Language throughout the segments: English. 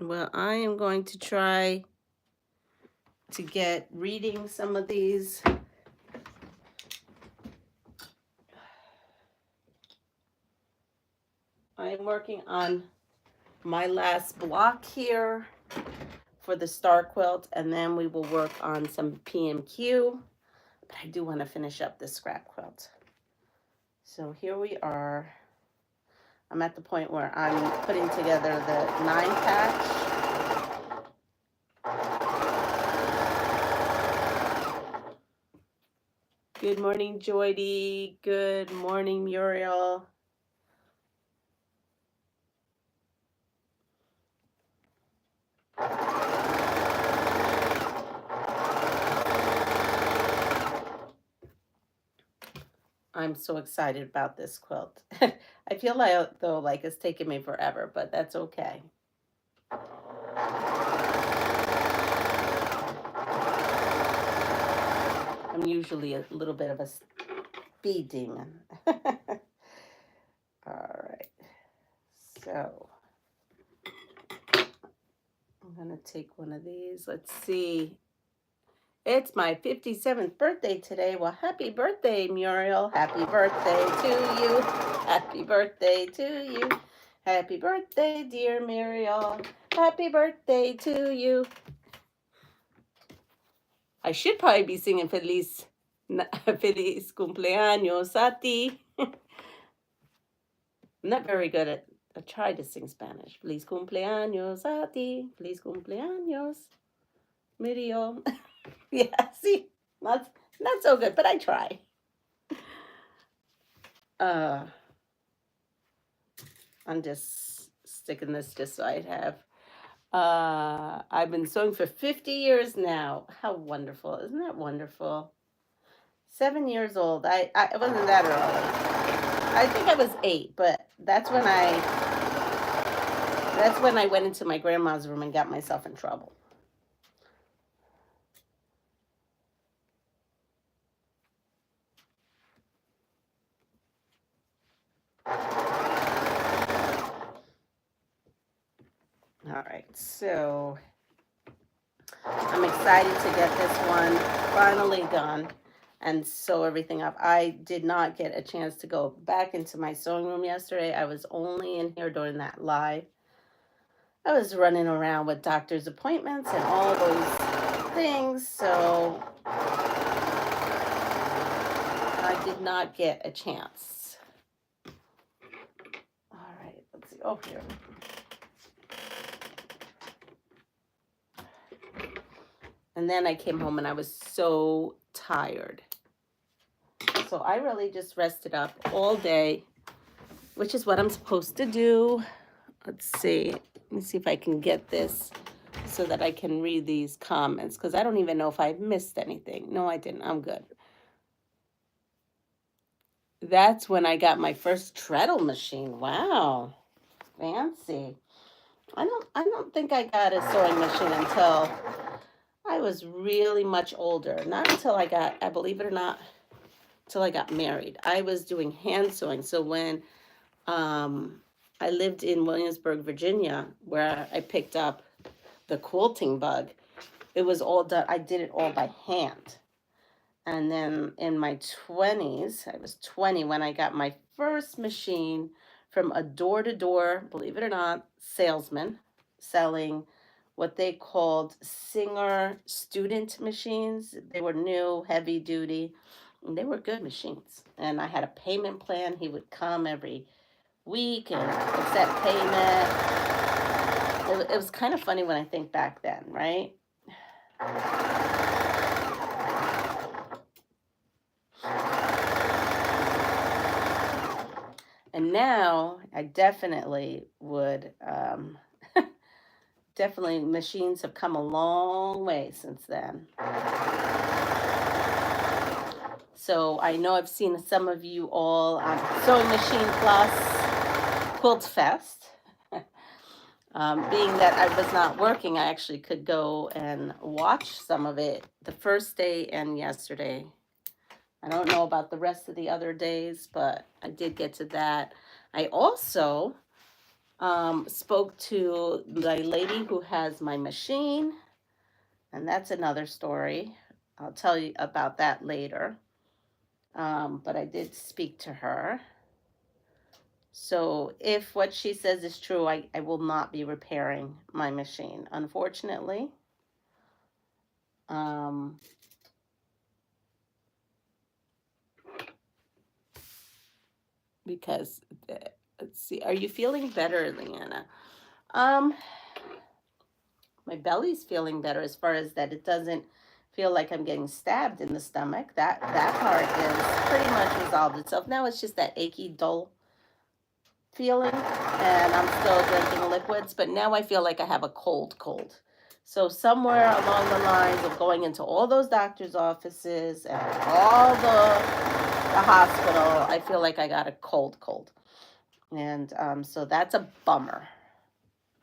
Well, I am going to try to get reading some of these. I'm working on my last block here for the star quilt, and then we will work on some PMQ. But I do want to finish up this scrap quilt. So here we are. I'm at the point where I'm putting together the 9 patch. Good morning, Joydy. Good morning, Muriel. I'm so excited about this quilt. I feel like, though, like it's taken me forever, but that's okay. I'm usually a little bit of a speed demon. All right. So I'm going to take one of these. Let's see. It's my 57th birthday today. Well, happy birthday, Muriel. Happy birthday to you. Happy birthday to you. Happy birthday, dear Muriel. Happy birthday to you. I should probably be singing Feliz cumpleaños a ti. I'm not very good at, I tried to sing Spanish. Feliz cumpleaños a ti. Feliz cumpleaños, Muriel. Yeah, see, not so good, but I try. I'm just sticking this just so I'd have. I've been sewing for 50 years now. How wonderful. Isn't that wonderful? 7 years old. I wasn't that early. I think I was 8, but that's when I went into my grandma's room and got myself in trouble. All right, so I'm excited to get this one finally done and sew everything up. I did not get a chance to go back into my sewing room yesterday. I was only in here during that live. I was running around with doctor's appointments and all those things, so I did not get a chance. All right, let's see. Oh, here. And then I came home and I was so tired. So I really just rested up all day, which is what I'm supposed to do. Let's see. Let me see if I can get this so that I can read these comments, because I don't even know if I missed anything. No, I didn't. I'm good. That's when I got my first treadle machine. Wow. Fancy. I don't think I got a sewing machine until I was really much older. Not until I believe it or not, until I got married. I was doing hand sewing. So when I lived in Williamsburg, Virginia, where I picked up the quilting bug, it was all done. I did it all by hand. And then in my 20s, I was 20 when I got my first machine from a door-to-door, believe it or not, salesman selling what they called Singer student machines. They were new, heavy duty, and they were good machines. And I had a payment plan. He would come every week and accept payment. It was kind of funny when I think back then, right? And now I definitely would, definitely machines have come a long way since then. So I know I've seen some of you all on Sewing Machine Plus Quilt Fest. Being that I was not working, I actually could go and watch some of it the first day and yesterday. I don't know about the rest of the other days, but I did get to that. I also Spoke to the lady who has my machine, and that's another story. I'll tell you about that later. But I did speak to her. So if what she says is true, I will not be repairing my machine, unfortunately. Um, because let's see, are you feeling better, Leanna? Um, my belly's feeling better as far as that it doesn't feel like I'm getting stabbed in the stomach. That part is pretty much resolved itself. Now it's just that achy, dull feeling, and I'm still drinking liquids, but now I feel like I have a cold. So somewhere along the lines of going into all those doctor's offices and all the hospital, I feel like I got a cold. And so that's a bummer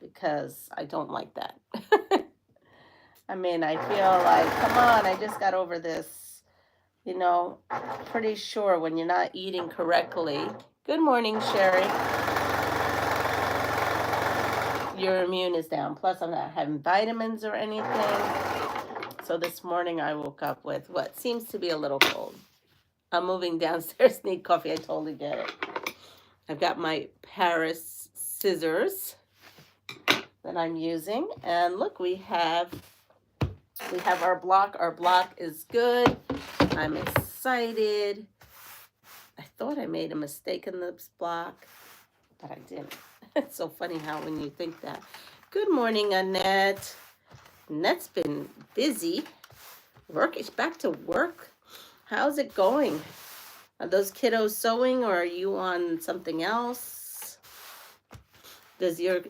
because I don't like that. I mean, I feel like, come on, I just got over this, you know, pretty sure when you're not eating correctly. Good morning, Sherry. Your immune is down. Plus, I'm not having vitamins or anything. So this morning I woke up with what seems to be a little cold. I'm moving downstairs, need coffee. I totally get it. I've got my Paris scissors that I'm using. And look, we have our block. Our block is good. I'm excited. I thought I made a mistake in this block, but I didn't. It's so funny how when you think that. Good morning, Annette. Annette's been busy. Work is back to work. How's it going? Are those kiddos sewing or are you on something else? Does your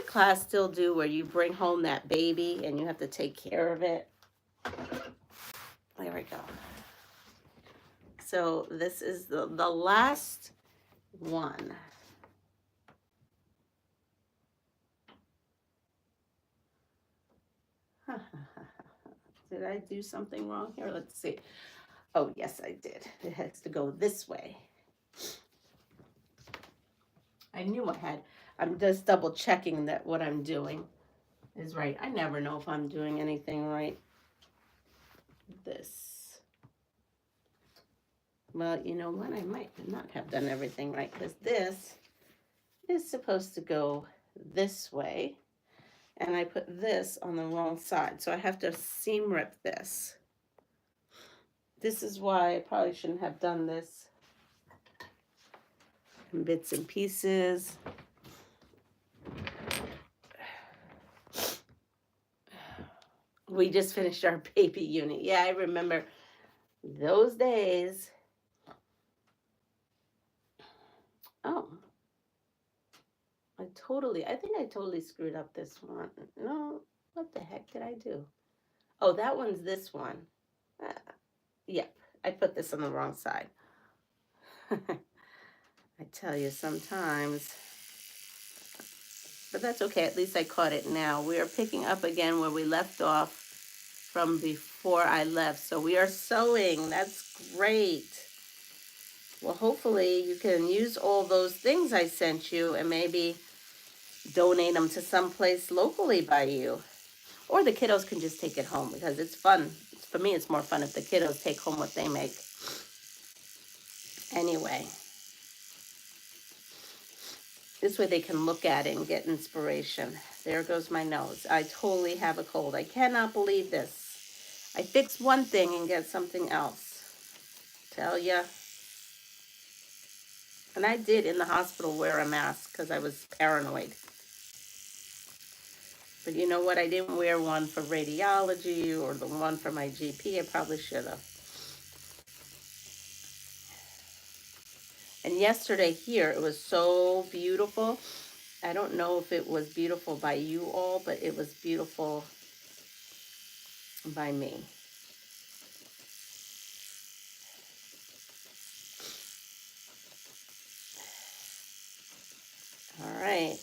class still do where you bring home that baby and you have to take care of it? There we go. So this is the last one. Did I do something wrong here? Let's see. Oh, yes, I did. It has to go this way. I knew I had. I'm just double checking that what I'm doing is right. I never know if I'm doing anything right. This. Well, you know what? I might not have done everything right because this is supposed to go this way. And I put this on the wrong side. So I have to seam rip this. This is why I probably shouldn't have done this in bits and pieces. We just finished our baby unit. Yeah, I remember those days. Oh, I think I totally screwed up this one. No, what the heck did I do? Oh, that one's this one. Yep, I put this on the wrong side. I tell you sometimes. But that's okay, at least I caught it now. We are picking up again where we left off from before I left. So we are sewing. That's great. Well, hopefully you can use all those things I sent you and maybe donate them to someplace locally by you. Or the kiddos can just take it home because it's fun. For me, it's more fun if the kiddos take home what they make. Anyway, this way they can look at it and get inspiration. There goes my nose. I totally have a cold. I cannot believe this. I fix one thing and get something else. Tell ya. And I did in the hospital wear a mask because I was paranoid. But you know what? I didn't wear one for radiology or the one for my GP. I probably should have. And yesterday here, it was so beautiful. I don't know if it was beautiful by you all, but it was beautiful by me. All right.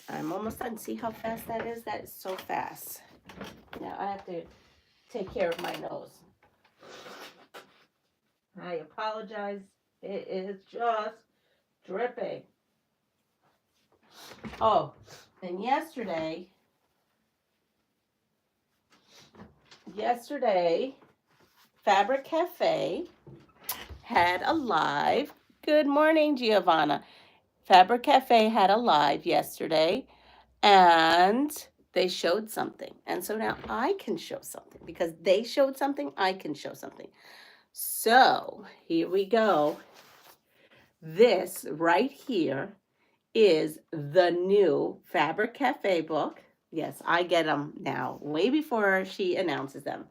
I'm almost done. See how fast that is? That is so fast. Now I have to take care of my nose. I apologize. It is just Dripping. Oh, and yesterday, Fabric Cafe had a live. Good morning, Giovanna. Fabric Cafe had a live yesterday, and they showed something. And so now I can show something because they showed something, I can show something. So here we go. This right here is the new Fabric Cafe book. Yes, I get them now, way before she announces them.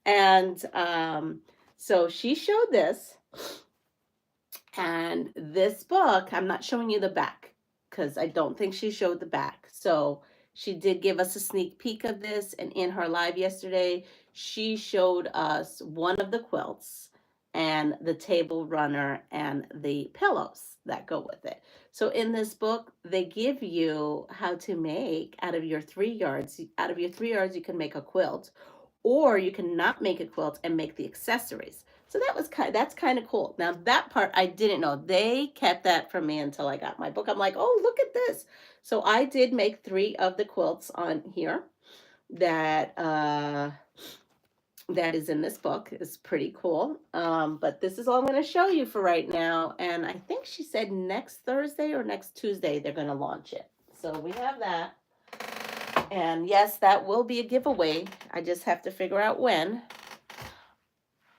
And so she showed this. And this book, I'm not showing you the back because I don't think she showed the back. So she did give us a sneak peek of this. And in her live yesterday, she showed us one of the quilts and the table runner and the pillows that go with it. So in this book, they give you how to make out of your 3 yards. Out of your 3 yards, you can make a quilt, or you can not make a quilt and make the accessories. So that's kind of cool. Now that part I didn't know. They kept that from me until I got my book. I'm like, oh, look at this. So I did make 3 of the quilts on here that that is in this book. It's pretty cool. But this is all I'm going to show you for right now. And I think she said next Thursday or next Tuesday they're going to launch it. So we have that. And yes, that will be a giveaway. I just have to figure out when.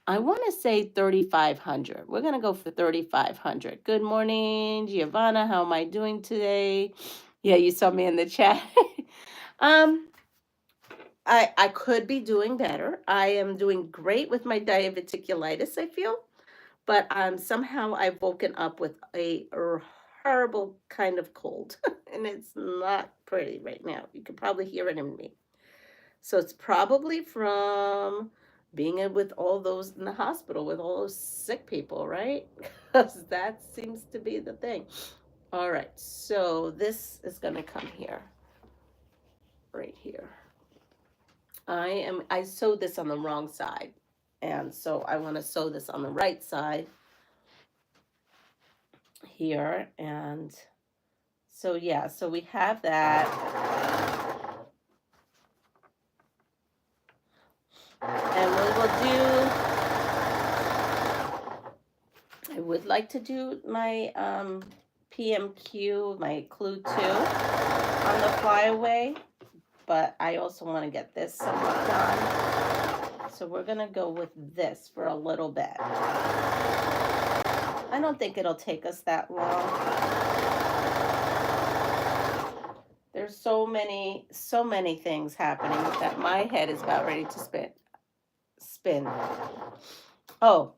I want to say 3,500. We're going to go for 3,500. Good morning, Giovanna. How am I doing today? Yeah, you saw me in the chat. I could be doing better. I am doing great with my diverticulitis, I feel. But somehow I've woken up with a horrible kind of cold. And it's not pretty right now. You can probably hear it in me. So it's probably from being with all those in the hospital with all those sick people, right? Because that seems to be the thing. All right, so this is going to come here, right here. I sewed this on the wrong side, and so I want to sew this on the right side here. And so yeah, so we have that. And we will I would like to do my PMQ, my Clue 2 on the Flyaway, but I also want to get this somewhat done. So we're going to go with this for a little bit. I don't think it'll take us that long. There's so many things happening that my head is about ready to spin. Oh,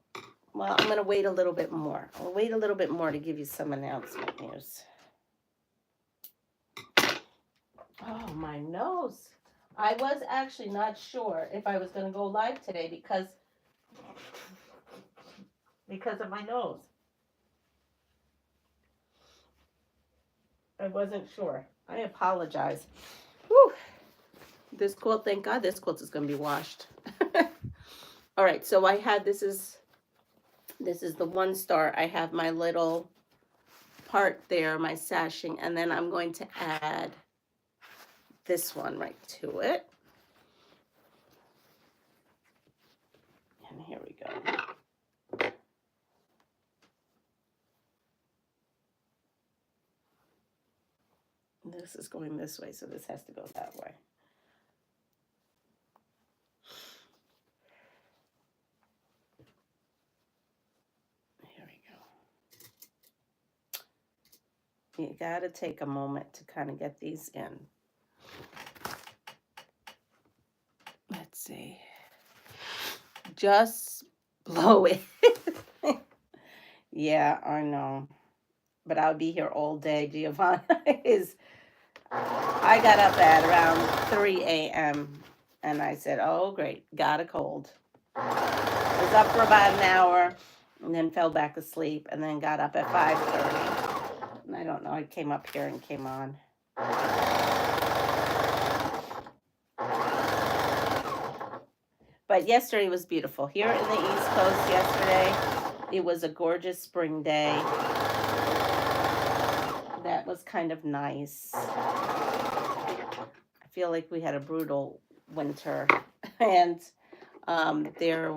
well, I'm going to wait a little bit more. I'll wait a little bit more to give you some announcement news. Oh, my nose. I was actually not sure if I was going to go live today because of my nose. I wasn't sure. I apologize. Whew. This quilt, thank God this quilt is going to be washed. All right, so I had, this is the 1 star. I have my little part there, my sashing, and then I'm going to add this one right to it. And here we go. This is going this way, so this has to go that way. Here we go. You got to take a moment to kind of get these in. Let's see. Just blow it. Yeah, I know. But I'll be here all day. Giovanna I got up at around 3 a.m. and I said, oh, great, got a cold. I was up for about an hour and then fell back asleep and then got up at 5:30. And I don't know, I came up here and came on. But yesterday was beautiful. Here in the East Coast yesterday, it was a gorgeous spring day. that was kind of nice. I feel like we had a brutal winter, and there,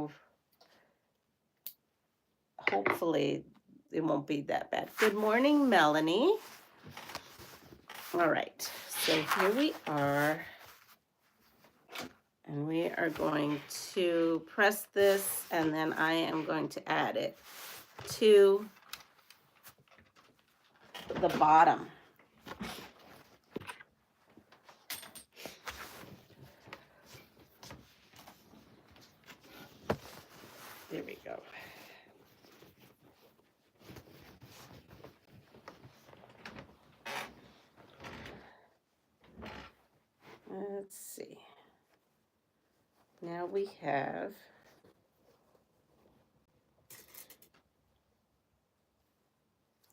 hopefully it won't be that bad. Good morning, Melanie. All right, so here we are, and we are going to press this, and then I am going to add it to the bottom. There we go. Let's see. Now we have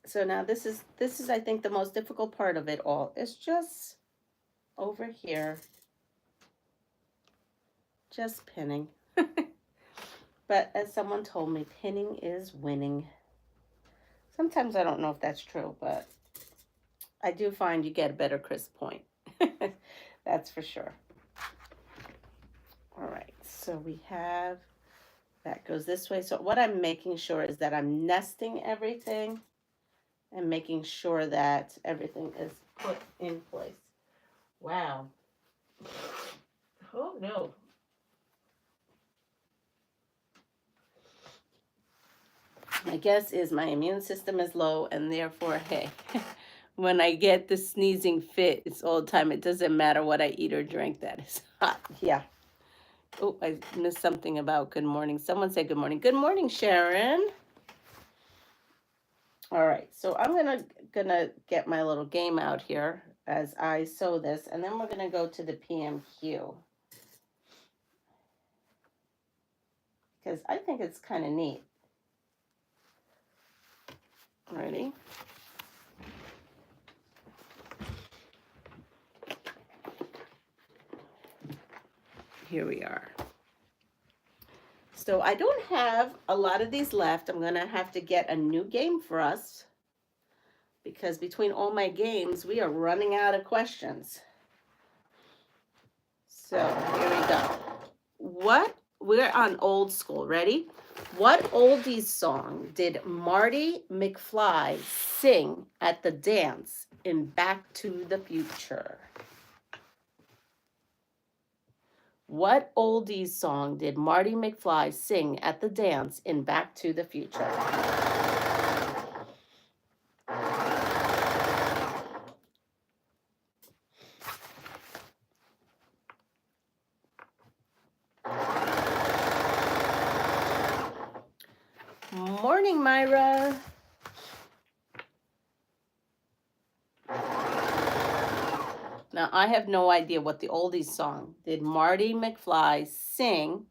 so now this is I think the most difficult part of it all. It's just over here, just pinning. But as someone told me, pinning is winning. Sometimes I don't know if that's true, but I do find you get a better crisp point. That's for sure. All right, so we have, that goes this way. So what I'm making sure is that I'm nesting everything and making sure that everything is put in place. Wow. Oh no. My guess is my immune system is low, and therefore, hey, when I get the sneezing fit, it's all the time. It doesn't matter what I eat or drink that is hot. Yeah. Oh, I missed something about good morning. Someone said good morning. Good morning, Sharon. All right, so I'm gonna get my little game out here as I sew this, and then we're gonna go to the PMQ because I think it's kind of neat. Ready? Here we are. So I don't have a lot of these left. I'm gonna have to get a new game for us because between all my games, we are running out of questions. So here we go. We're on old school. Ready? What oldies song did Marty McFly sing at the dance in Back to the Future? What oldies song did Marty McFly sing at the dance in Back to the Future? Morning, Myra. Now, I have no idea what the oldies song did Marty McFly sing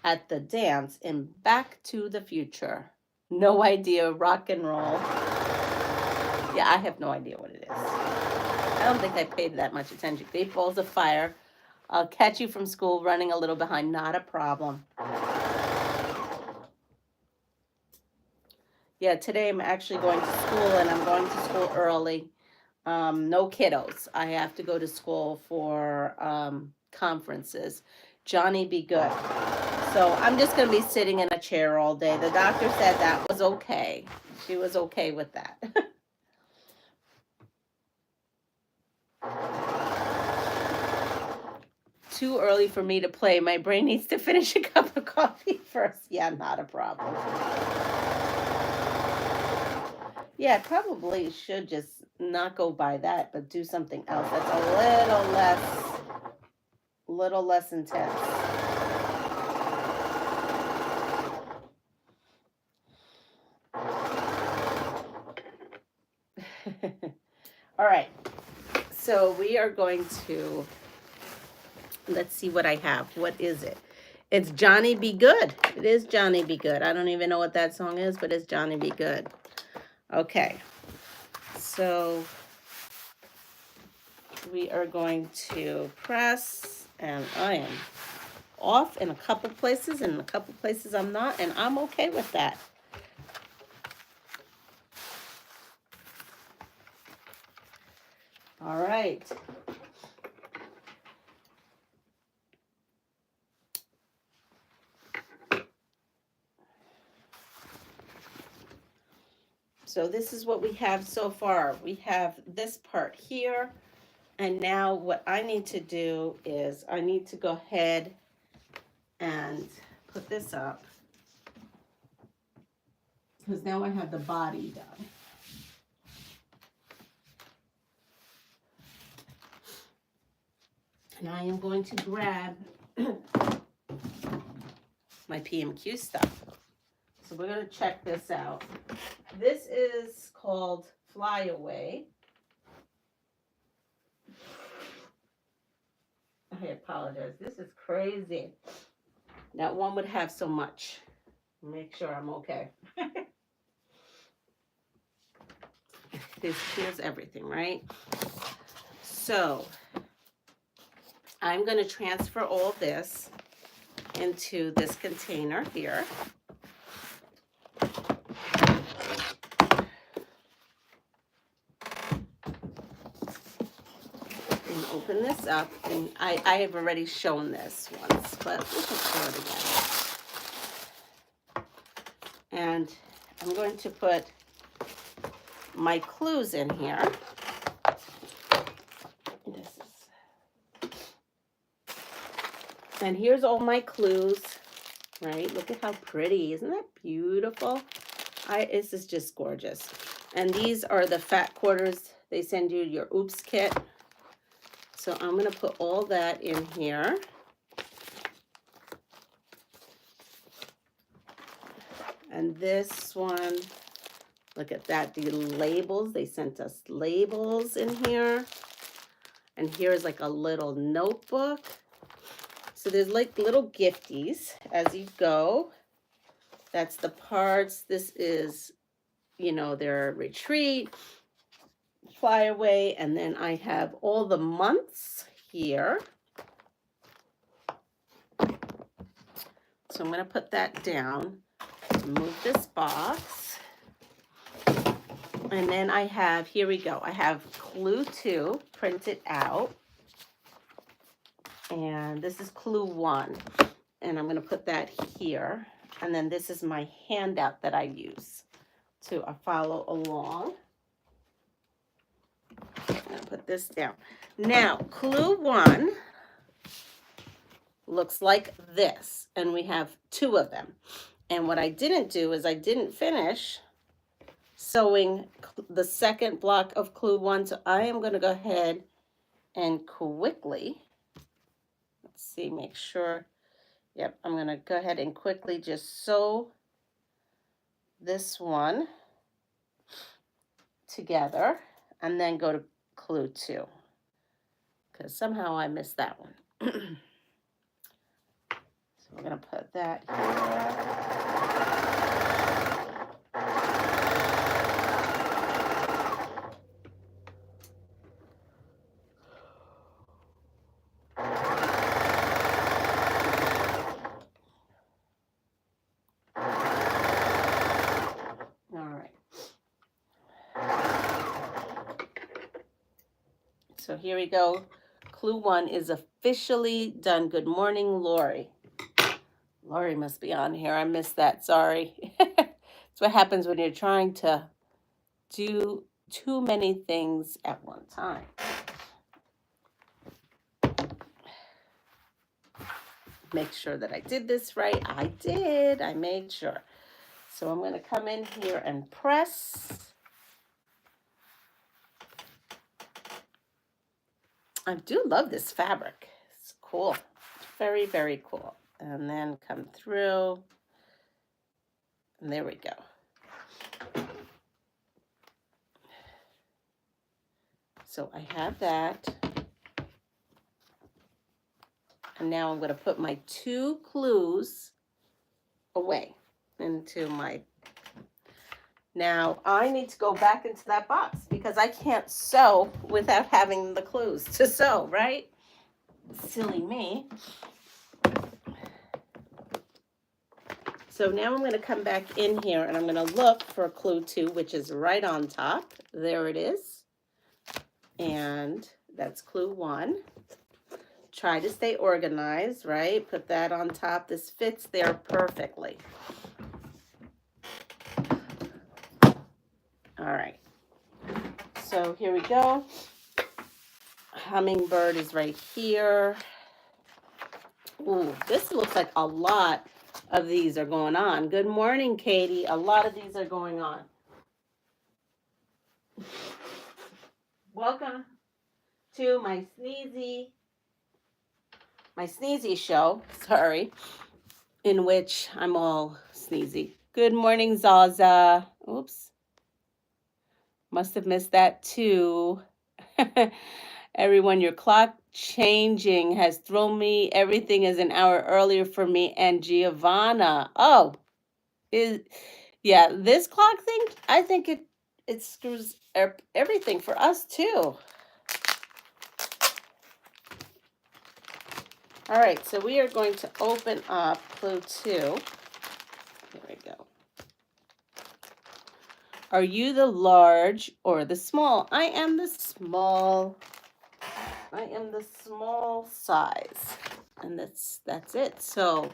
at the dance in Back to the Future. No idea. Rock and roll. Yeah, I have no idea what it is. I don't think I paid that much attention. 8 balls of fire. I'll catch you from school running a little behind. Not a problem. Yeah, today I'm actually going to school, and I'm going to school early. No kiddos. I have to go to school for conferences. Johnny be good. So I'm just going to be sitting in a chair all day. The doctor said that was okay. She was okay with that. Too early for me to play. My brain needs to finish a cup of coffee first. Yeah, not a problem. Yeah, probably should just not go by that, but do something else that's a little less intense. All right, so we are going to, let's see what I have. What is it? It's Johnny Be Good. It is Johnny Be Good. I don't even know what that song is, but it's Johnny Be Good. Okay, so we are going to press, and I am off in a couple places, and in a couple places I'm not, and I'm okay with that. All right. So this is what we have so far. We have this part here. And now what I need to do is I need to go ahead and put this up, because now I have the body done. And I am going to grab my PMQ stuff. So we're going to check this out. This is called Flyaway. I apologize. This is crazy. That one would have so much. Make sure I'm okay. Here's everything, right? So I'm going to transfer all this into this container here. And open this up. And I have already shown this once, but we can show it again. And I'm going to put my clues in here. And here's all my clues, right? Look at how pretty. Isn't that beautiful? This is just gorgeous. And these are the fat quarters. They send you your oops kit. So I'm going to put all that in here. And this one, look at that, the labels. They sent us labels in here. And here's like a little notebook. So there's like little gifties as you go. That's the parts. This is, you know, their retreat, Flyaway, and then I have all the months here. So I'm going to put that down, move this box. And then I have, here we go, I have clue 2 printed out. And this is clue 1. And I'm going to put that here. And then this is my handout that I use to follow along. I'm going to put this down. Now, clue 1 looks like this. And we have 2 of them. And what I didn't do is I didn't finish sewing the second block of clue 1. So I am going to go ahead and quickly, let's see, make sure. Yep, I'm going to go ahead and quickly just sew this one together and then go to clue 2, because somehow I missed that one. So we're going to put that here. So here we go. Clue 1 is officially done. Good morning, Lori. Lori must be on here. I missed that. Sorry. That's what happens when you're trying to do too many things at one time. Make sure that I did this right. I did. I made sure. So I'm going to come in here and press. I do love this fabric. It's cool. Very, very cool. And then come through. And there we go. So I have that. And now I'm going to put my 2 clues away into my... Now I need to go back into that box because I can't sew without having the clues to sew, right? Silly me. So now I'm going to come back in here and I'm going to look for clue 2, which is right on top. There it is. And that's clue 1. Try to stay organized, right? Put that on top. This fits there perfectly. All right. So here we go. Hummingbird is right here. Ooh, this looks like a lot of these are going on. Good morning, Katie. A lot of these are going on. Welcome to my sneezy show, sorry, in which I'm all sneezy. Good morning, Zaza. Oops. Must have missed that too. Everyone, your clock changing has thrown me. Everything is an hour earlier for me and Giovanna. Oh, yeah, this clock thing, I think it screws everything for us too. All right, so we are going to open up clue 2. Here we go. Are you the large or the small? I am the small. I am the small size. And that's it. So,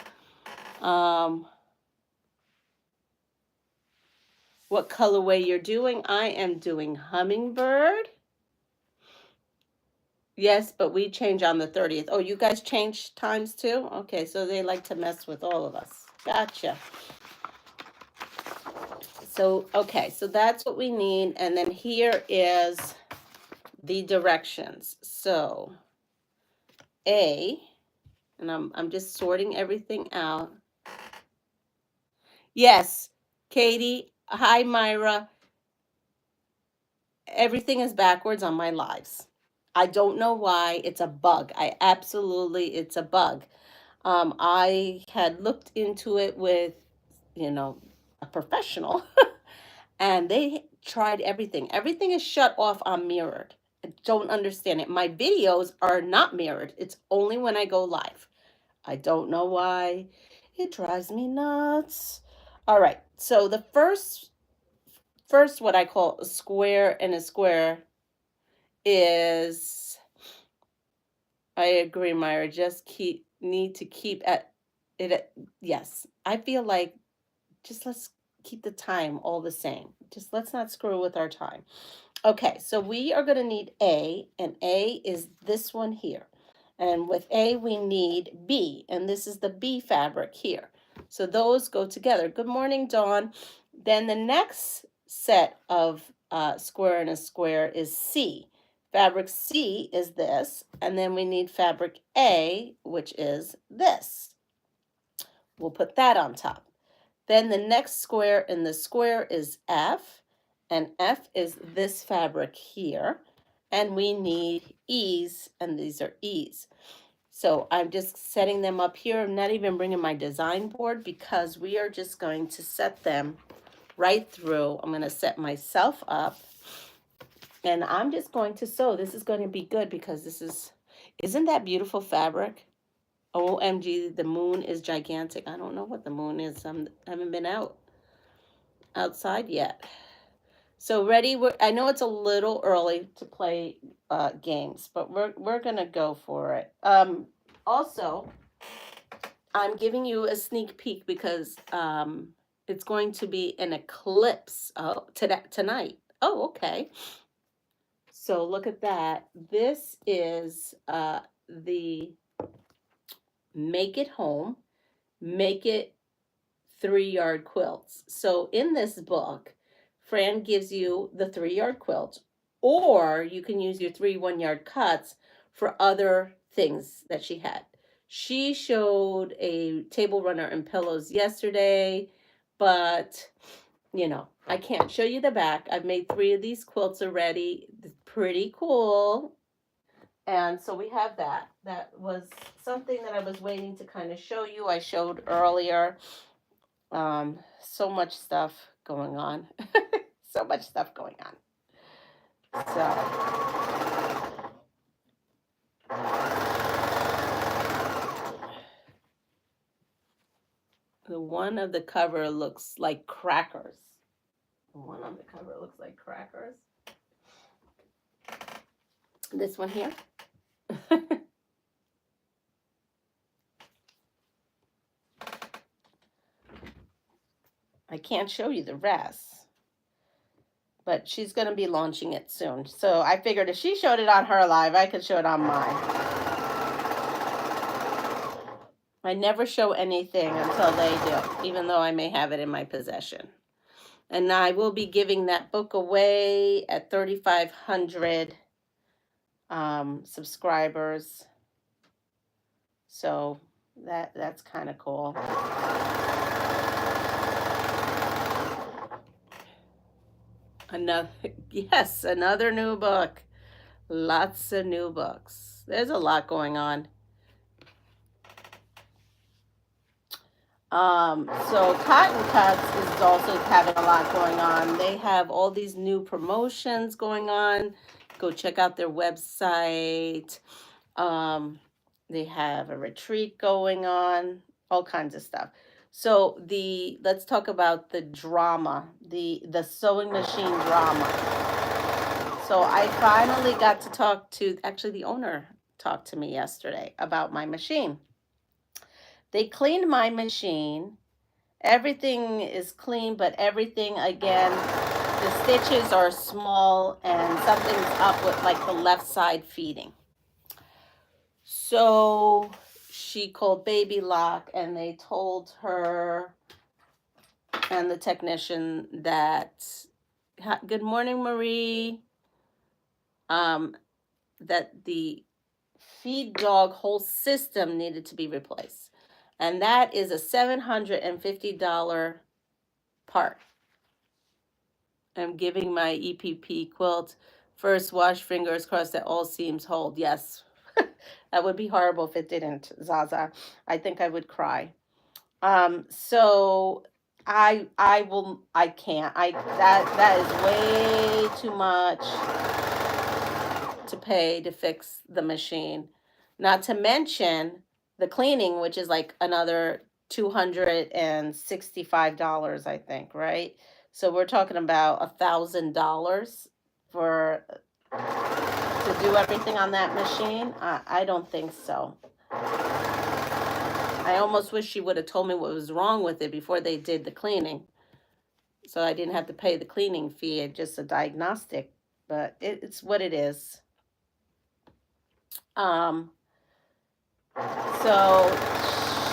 what colorway you're doing? I am doing hummingbird. Yes, but we change on the 30th. Oh, you guys change times too? Okay, so they like to mess with all of us. Gotcha. So, okay, so that's what we need. And then here is the directions. So, A, and I'm just sorting everything out. Yes, Katie. Hi, Myra. Everything is backwards on my lives. I don't know why. It's a bug. It's a bug. I had looked into it with, a professional, and they tried everything. Everything is shut off on mirrored. I don't understand it. My videos are not mirrored. It's only when I go live. I don't know why. It drives me nuts. All right. So the first what I call a square and a square is, I agree, Myra, just need to keep at it yes. I feel like just let's keep the time all the same. Just let's not screw with our time. Okay, so we are going to need A, and A is this one here. And with A, we need B, and this is the B fabric here. So those go together. Good morning, Dawn. Then the next set of square and a square is C. Fabric C is this, and then we need fabric A, which is this. We'll put that on top. Then the next square in the square is F, and F is this fabric here. And we need E's, and these are E's. So I'm just setting them up here. I'm not even bringing my design board because we are just going to set them right through. I'm going to set myself up, and I'm just going to sew. This is going to be good because isn't that beautiful fabric? OMG, the moon is gigantic. I don't know what the moon is. I haven't been outside yet. So ready? I know it's a little early to play games, but we're gonna go for it. Also, I'm giving you a sneak peek because it's going to be an eclipse tonight. Oh, okay. So look at that. This is the Make It Home, Make It 3-yard quilts. So in this book, Fran gives you the 3-yard quilt, or you can use your 3 1-yard cuts for other things that she had. She showed a table runner and pillows yesterday, but I can't show you the back. I've made 3 of these quilts already. It's pretty cool. And so we have that. That was something that I was waiting to kind of show you. I showed earlier. So much stuff going on. So much stuff going on. So the one of the cover looks like crackers. The one on the cover looks like crackers. This one here. I can't show you the rest, but she's going to be launching it soon. So I figured if she showed it on her live, I could show it on mine. I never show anything until they do, even though I may have it in my possession. And I will be giving that book away at 3,500 subscribers. So that's kind of cool. Another new book. Lots of new books. There's a lot going on. So Cotton Cuts is also having a lot going on. They have all these new promotions going on. Go check out their website. They have a retreat going on, all kinds of stuff. So let's talk about the drama, the sewing machine drama. So I finally got to talk to, actually the owner talked to me yesterday about my machine. They cleaned my machine. Everything is clean, but everything, again, the stitches are small and something's up with like the left side feeding. So she called Baby Lock and they told her and the technician that, good morning, Marie, that the feed dog whole system needed to be replaced. And that is a $750 part. I'm giving my EPP quilt first wash, fingers crossed that all seams hold. Yes, that would be horrible if it didn't, Zaza. I think I would cry. So I can't. That is way too much to pay to fix the machine. Not to mention the cleaning, which is like another $265, I think, right? So we're talking about $1,000 for to do everything on that machine. I don't think so. I almost wish she would have told me what was wrong with it before they did the cleaning, so I didn't have to pay the cleaning fee, just a diagnostic. But it's what it is. So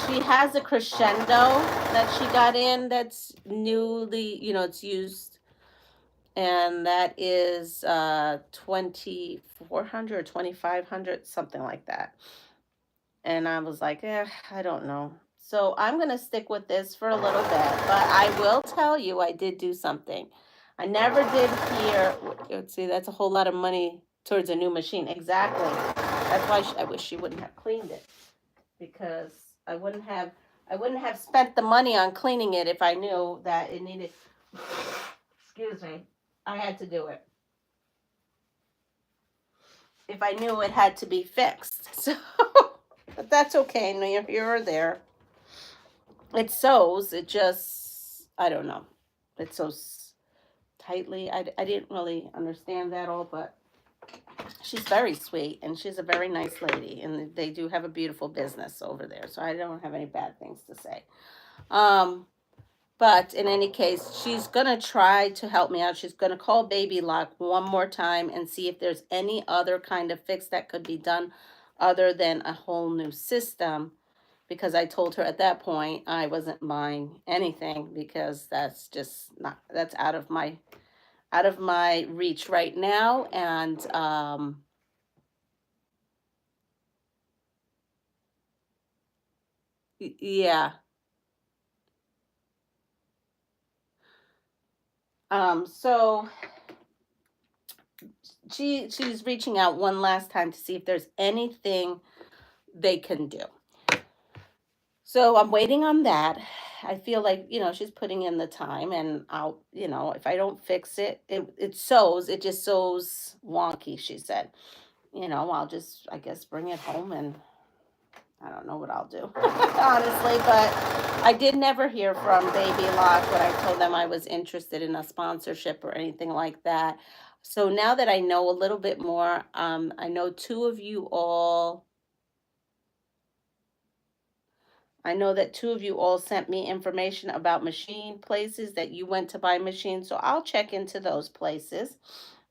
she has a crescendo that she got in that's newly, it's used, and that is 2,400 or 2,500, something like that. And I was like, I don't know. So I'm going to stick with this for a little bit, but I will tell you I did do something. I never did hear, let's see, that's a whole lot of money towards a new machine. Exactly. That's why I wish she wouldn't have cleaned it, because I wouldn't have spent the money on cleaning it if I knew that it needed, excuse me, I had to do it. If I knew it had to be fixed. So, but that's okay. No, you're here or there. It sews. It just, I don't know. It sews tightly. I didn't really understand that all, but she's very sweet and she's a very nice lady, and they do have a beautiful business over there, so I don't have any bad things to say. But in any case, she's gonna try to help me out. She's gonna call Baby Lock one more time and see if there's any other kind of fix that could be done other than a whole new system, because I told her at that point I wasn't buying anything, because that's just not, that's out of my reach right now. And yeah. So she's reaching out one last time to see if there's anything they can do. So I'm waiting on that. I feel like, she's putting in the time, and I'll, if I don't fix it, it sews, it just sews wonky, she said. I'll just, I guess, bring it home, and I don't know what I'll do, honestly. But I did never hear from Baby Lock when I told them I was interested in a sponsorship or anything like that. So now that I know a little bit more, I know two of you all, I know that two of you all sent me information about machine places that you went to buy machines. So I'll check into those places.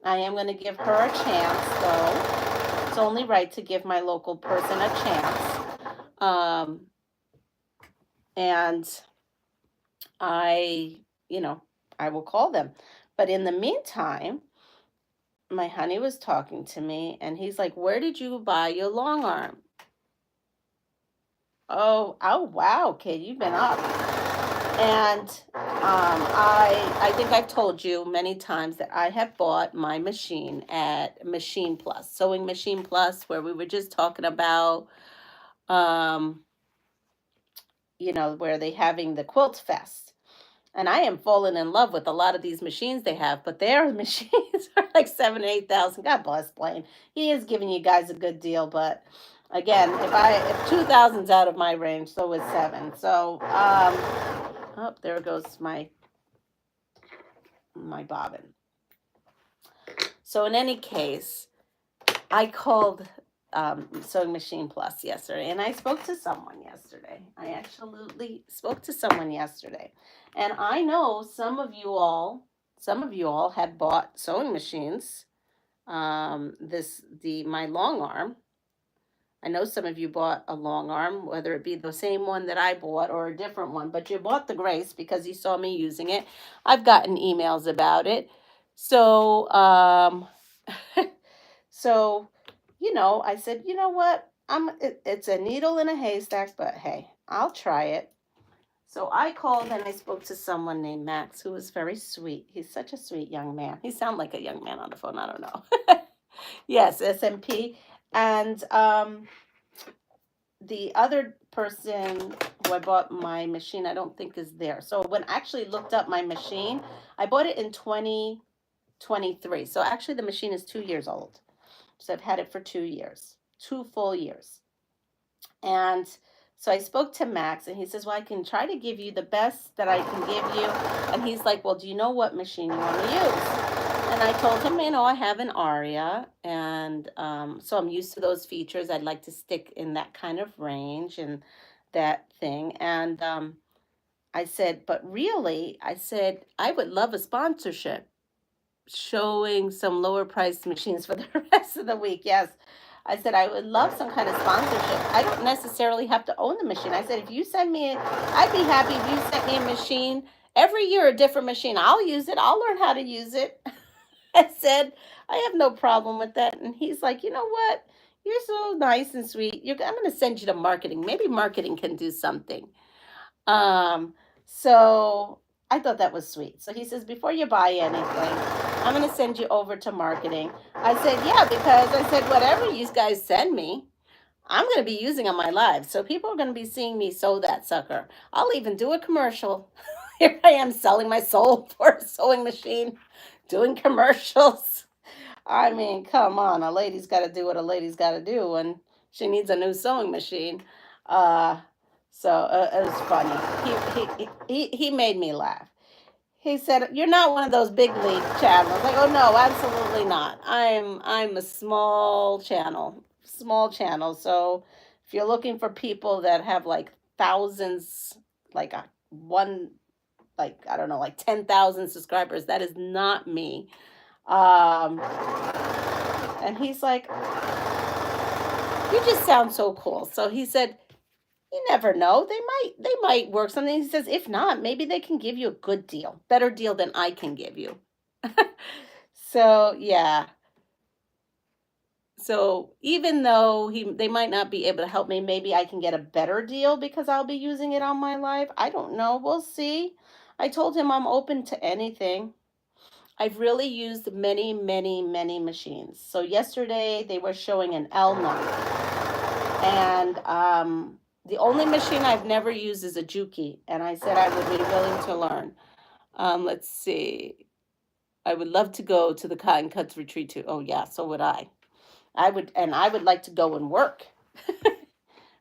I am going to give her a chance, though. It's only right to give my local person a chance. And I, you know, I will call them. But in the meantime, my honey was talking to me and he's like, "Where did you buy your long arm?" Oh, wow, kid, you've been up. And I think I've told you many times that I have bought my machine at Machine Plus, Sewing Machine Plus, where we were just talking about, um, where they having the Quilt Fest. And I am falling in love with a lot of these machines they have, but their machines are like 7, 8 thousand. God bless Blaine. He is giving you guys a good deal, but again, if 2,000's out of my range, so is 7. So oh, there goes my bobbin. So in any case, I called Sewing Machine Plus yesterday, and I spoke to someone yesterday. I absolutely spoke to someone yesterday, and I know some of you all had bought sewing machines. My long arm. I know some of you bought a long arm, whether it be the same one that I bought or a different one, but you bought the Grace because you saw me using it. I've gotten emails about it. So, so, I said, you know what? It's a needle in a haystack, but hey, I'll try it. So I called and I spoke to someone named Max, who was very sweet. He's such a sweet young man. He sounded like a young man on the phone. I don't know. Yes, SMP. And the other person who I bought my machine, I don't think is there. So when I actually looked up my machine, I bought it in 2023. So actually the machine is 2 years old. So I've had it for 2 years, 2 full years. And so I spoke to Max and he says, "Well, I can try to give you the best that I can give you." And he's like, "Well, do you know what machine you want to use?" And I told him, I have an Aria, and so I'm used to those features. I'd like to stick in that kind of range and that thing. And I said, "But really," I said, "I would love a sponsorship showing some lower priced machines for the rest of the week." Yes. I said, "I would love some kind of sponsorship. I don't necessarily have to own the machine." I said, I'd be happy if you sent me a machine every year, a different machine. I'll use it. I'll learn how to use it." I said, "I have no problem with that." And he's like, "You know what? You're so nice and sweet. I'm going to send you to marketing. Maybe marketing can do something." Um, so I thought that was sweet. So he says, "Before you buy anything, I'm going to send you over to marketing." I said, "Yeah, because," I said, "whatever you guys send me, I'm going to be using on my live. So people are going to be seeing me sew that sucker. I'll even do a commercial." Here I am selling my soul for a sewing machine, doing commercials. I mean, come on, a lady's got to do what a lady's got to do when she needs a new sewing machine. Uh, so it was funny. He made me laugh. He said, "You're not one of those big league channels." Like, "Oh no, absolutely not. I'm a small channel. So if you're looking for people that have like thousands, like a one, like I don't know, like 10,000 subscribers, that is not me." Um, and he's like, "You just sound so cool." So he said, "You never know. They might work something." He says, "If not, maybe they can give you a good deal, better deal than I can give you." So yeah. So even though they might not be able to help me, maybe I can get a better deal because I'll be using it on my live. I don't know. We'll see. I told him I'm open to anything. I've really used many, many, many machines. So yesterday they were showing an L9, and the only machine I've never used is a Juki, and I said I would be willing to learn. Let's see. I would love to go to the Cotton Cuts retreat too. Oh yeah, so would I. I would like to go and work.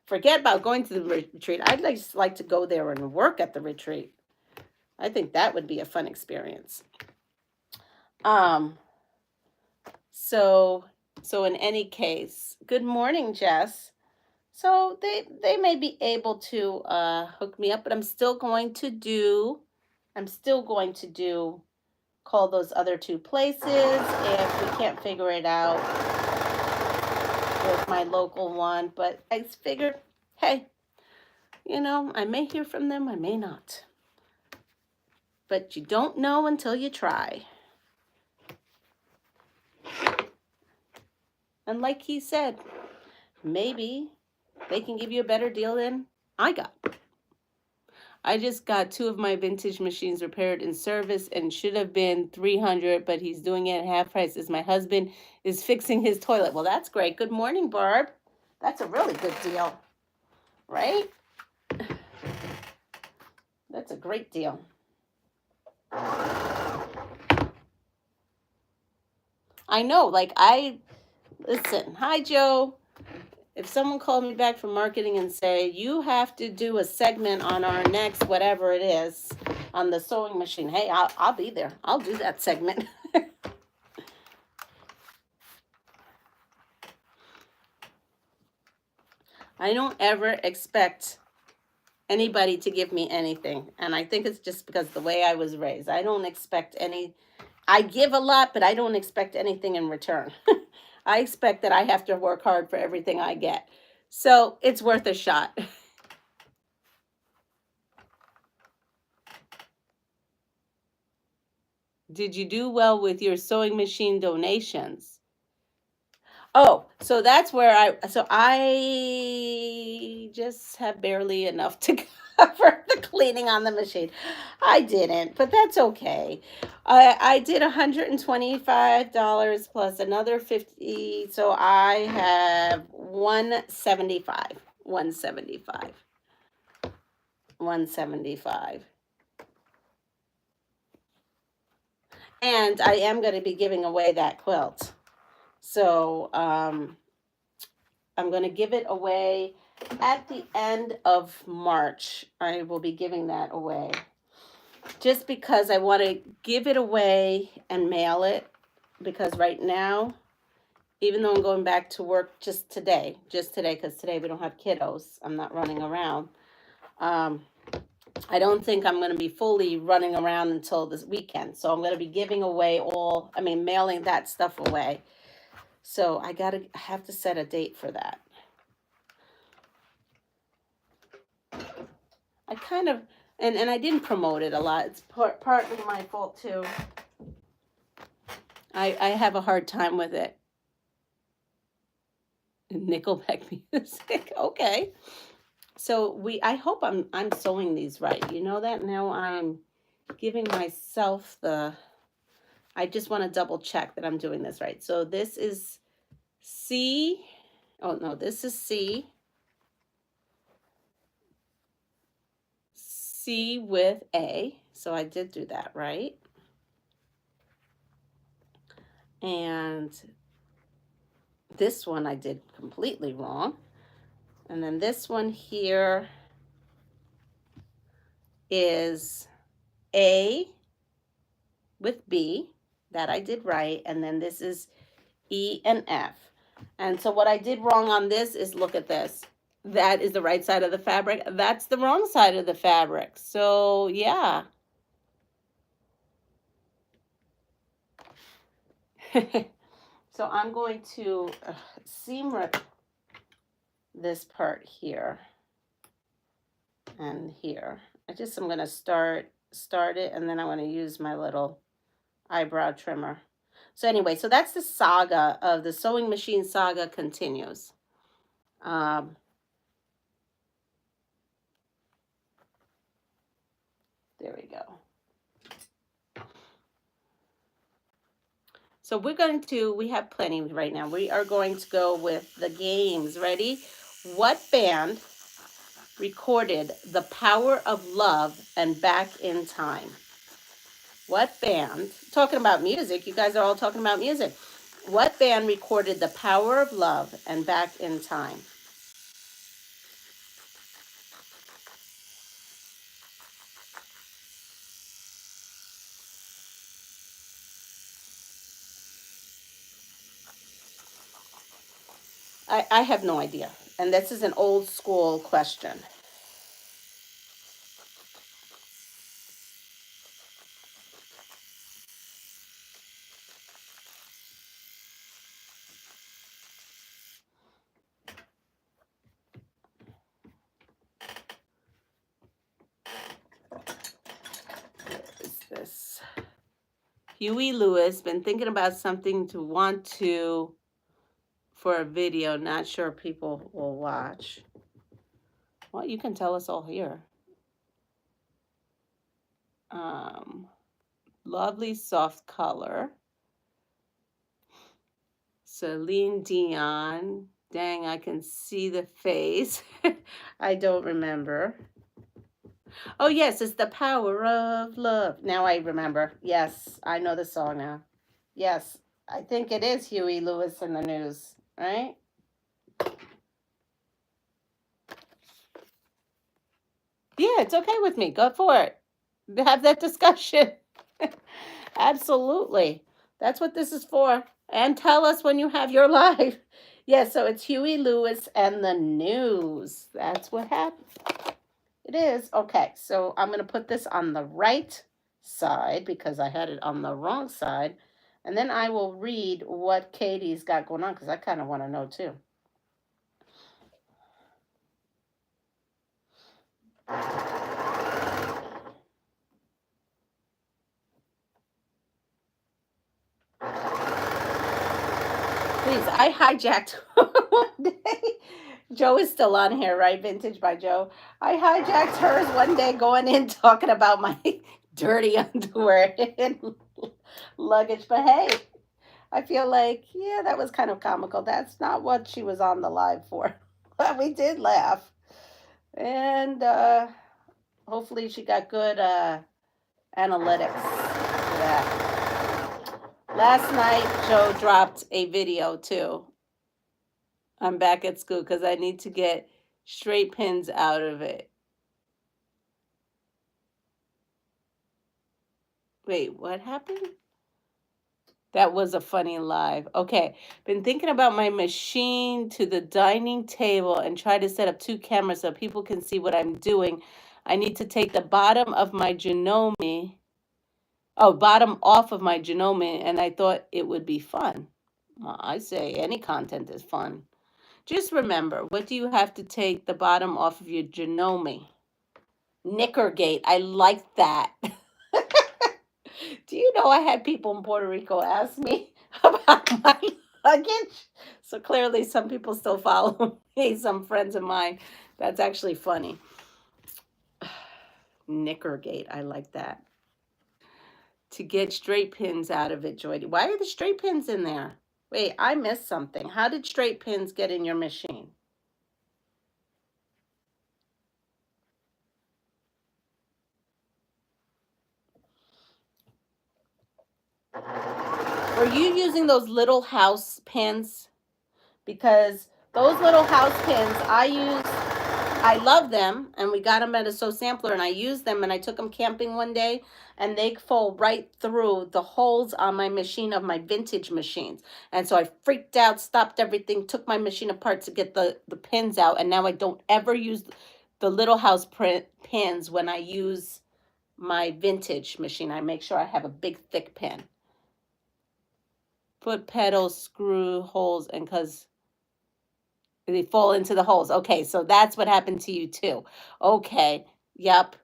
Forget about going to the retreat. Just like to go there and work at the retreat. I think that would be a fun experience. Um, So in any case, good morning, Jess. So they may be able to hook me up, but I'm still going to do call those other two places if we can't figure it out with my local one. But I figured, hey, I may hear from them, I may not. But you don't know until you try. And like he said, maybe they can give you a better deal than I got. I just got 2 of my vintage machines repaired in service and should have been $300, but he's doing it at half price as my husband is fixing his toilet. Well, that's great. Good morning, Barb. That's a really good deal, right? That's a great deal. I know, listen, hi, Joe. If someone called me back from marketing and say, you have to do a segment on our next, whatever it is, on the sewing machine, hey, I'll be there. I'll do that segment. I don't ever expect anybody to give me anything. And I think it's just because the way I was raised. I don't expect I give a lot, but I don't expect anything in return. I expect that I have to work hard for everything I get. So it's worth a shot. Did you do well with your sewing machine donations? Oh, so that's where I just have barely enough to cover the cleaning on the machine. I didn't, but that's okay. I did $125 plus another 50, so I have 175. 175. 175. And I am going to be giving away that quilt. So I'm going to give it away at the end of March. I will be giving that away. Just because I want to give it away and mail it. Because right now, even though I'm going back to work just today, because today we don't have kiddos. I'm not running around. I don't think I'm going to be fully running around until this weekend. So I'm going to be giving away mailing that stuff away. So I have to set a date for that. I kind of, and I didn't promote it a lot. It's partly my fault too. I have a hard time with it. Nickelback music, okay. So I hope I'm sewing these right. You know that now I'm giving myself I just want to double check that I'm doing this right. So this is C. Oh no, this is C. C with A. So I did do that right. And this one I did completely wrong. And then this one here is A with B. That I did right. And then this is E and F. And so what I did wrong on this is, look at this. That is the right side of the fabric. That's the wrong side of the fabric. So yeah. So I'm going to seam rip this part here and here. I'm going to start it, and then I'm going to use my little eyebrow trimmer. So anyway, so that's the saga of the sewing machine saga continues. There we go. So we have plenty right now. We are going to go with the games. Ready? What band recorded The Power of Love and Back in Time? What band, talking about music, you guys are all talking about music. What band recorded The Power of Love and Back in Time? I have no idea. And this is an old school question. What is this? Huey Lewis, been thinking about something to want to for a video. Not sure people will watch. Well, you can tell us all here. Lovely soft color. Celine Dion. Dang, I can see the face. I don't remember. Oh, yes, it's The Power of Love. Now I remember. Yes, I know the song now. Yes, I think it is Huey Lewis in the News, right? Yeah, it's okay with me. Go for it. Have that discussion. Absolutely. That's what this is for. And tell us when you have your live. Yeah, so it's Huey Lewis and the News. That's what happened. It is. Okay, so I'm going to put this on the right side because I had it on the wrong side. And then I will read what Katie's got going on because I kind of want to know too. Please, I hijacked one day. Joe is still on here, right? Vintage by Joe. I hijacked hers one day going in talking about my dirty underwear and luggage. But hey, I feel like, yeah, that was kind of comical. That's not what she was on the live for. But we did laugh. And hopefully she got good analytics for that. Last night, Joe dropped a video too. I'm back at school because I need to get straight pins out of it. Wait, what happened? That was a funny live. Okay, been thinking about my machine to the dining table and try to set up 2 cameras so people can see what I'm doing. I need to take the bottom of my bottom off of my Janome, and I thought it would be fun. Well, I say any content is fun. Just remember, what do you have to take the bottom off of your Janome? Knickergate. I like that. Do you know I had people in Puerto Rico ask me about my luggage? So clearly some people still follow me, some friends of mine. That's actually funny. Knickergate. I like that. To get straight pins out of it, Joy. Why are the straight pins in there? Wait, I missed something. How did straight pins get in your machine? Were you using those little house pins? Because those little house pins I love them, and we got them at a Sew Sampler, and I used them, and I took them camping one day, and they fall right through the holes on my machine of my vintage machines. And so I freaked out, stopped everything, took my machine apart to get the pins out, and now I don't ever use the little house pins when I use my vintage machine. I make sure I have a big, thick pin. Foot pedals, screw holes, and because they fall into the holes. Okay, so that's what happened to you too. Okay, yep.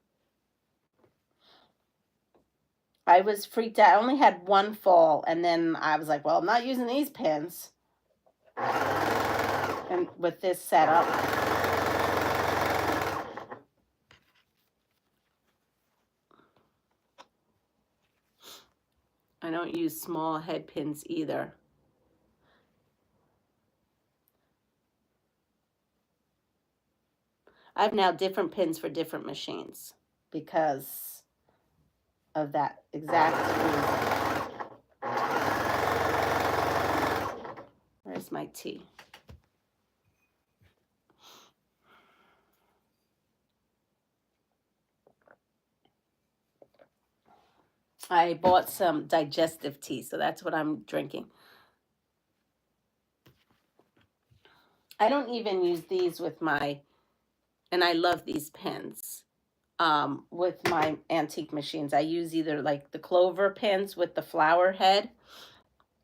I was freaked out. I only had one fall, and then I was like, well, I'm not using these pins. And with this setup. I don't use small head pins either. I have now different pins for different machines because of that exact reason. Where's my tea? I bought some digestive tea, so that's what I'm drinking. I don't even use these with my, and I love these pins. With my antique machines, I use either like the clover pins with the flower head,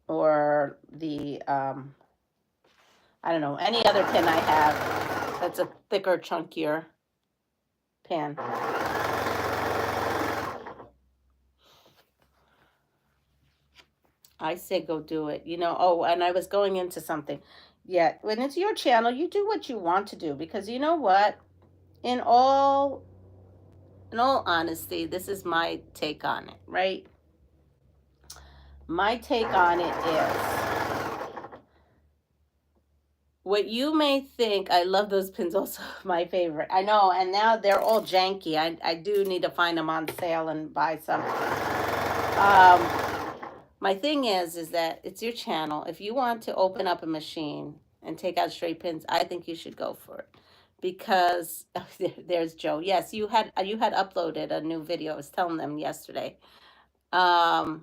or the I don't know, any other pin I have that's a thicker, chunkier pin. I say go do it. You know, oh, and I was going into something. Yeah, when it's your channel, you do what you want to do, because you know what? In all honesty, this is my take on it, right? My take on it is, what you may think, I love those pins also, my favorite. I know, and now they're all janky. I do need to find them on sale and buy some. My thing is that it's your channel. If you want to open up a machine and take out straight pins, I think you should go for it. Because there's Joe. Yes, you had uploaded a new video. I was telling them yesterday. And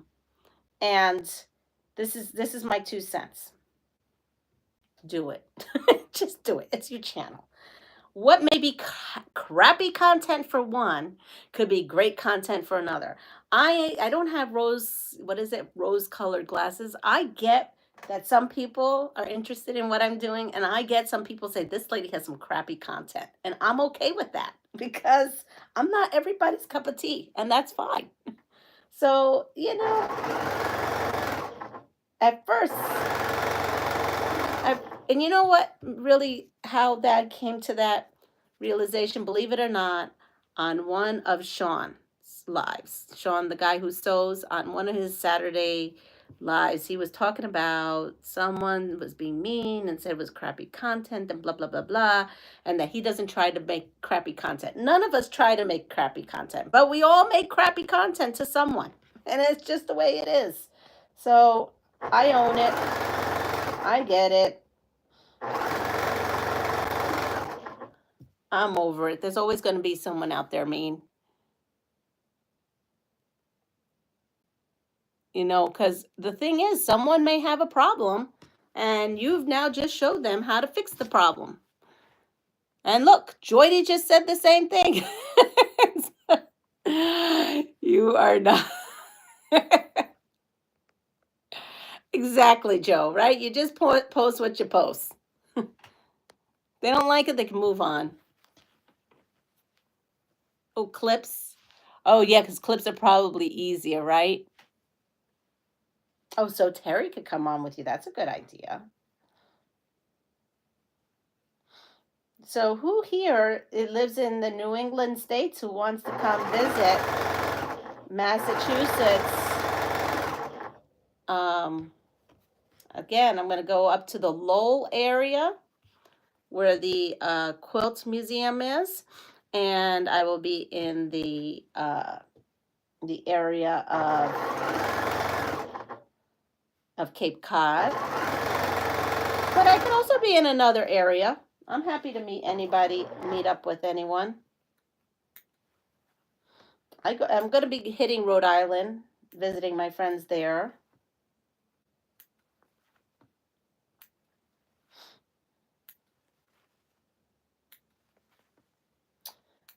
this is my 2 cents. Do it. Just do it. It's your channel. What may be crappy content for one could be great content for another. I don't have rose colored glasses. I get that some people are interested in what I'm doing, and I get some people say this lady has some crappy content, and I'm okay with that, because I'm not everybody's cup of tea, and that's fine. So, you know, at first, and you know what, really, how that came to that realization, believe it or not, on one of Sean's lives. Sean, the guy who sews, on one of his Saturday lives, he was talking about someone was being mean and said it was crappy content and blah, blah, blah, blah, and that he doesn't try to make crappy content. None of us try to make crappy content, but we all make crappy content to someone, and it's just the way it is. So I own it. I get it. I'm over it. There's always going to be someone out there mean. You know, because the thing is, someone may have a problem, and you've now just showed them how to fix the problem. And look, Joydy just said the same thing. You are not. Exactly, Joe, right? You just post what you post. They don't like it, they can move on. Oh, clips. Oh, yeah, because clips are probably easier, right? Oh, so Terry could come on with you. That's a good idea. So who here lives in the New England states who wants to come visit Massachusetts? Again, I'm going to go up to the Lowell area where the Quilt Museum is, and I will be in the area of Cape Cod. But I can also be in another area. I'm happy to meet up with anyone. I'm going to be hitting Rhode Island, visiting my friends there.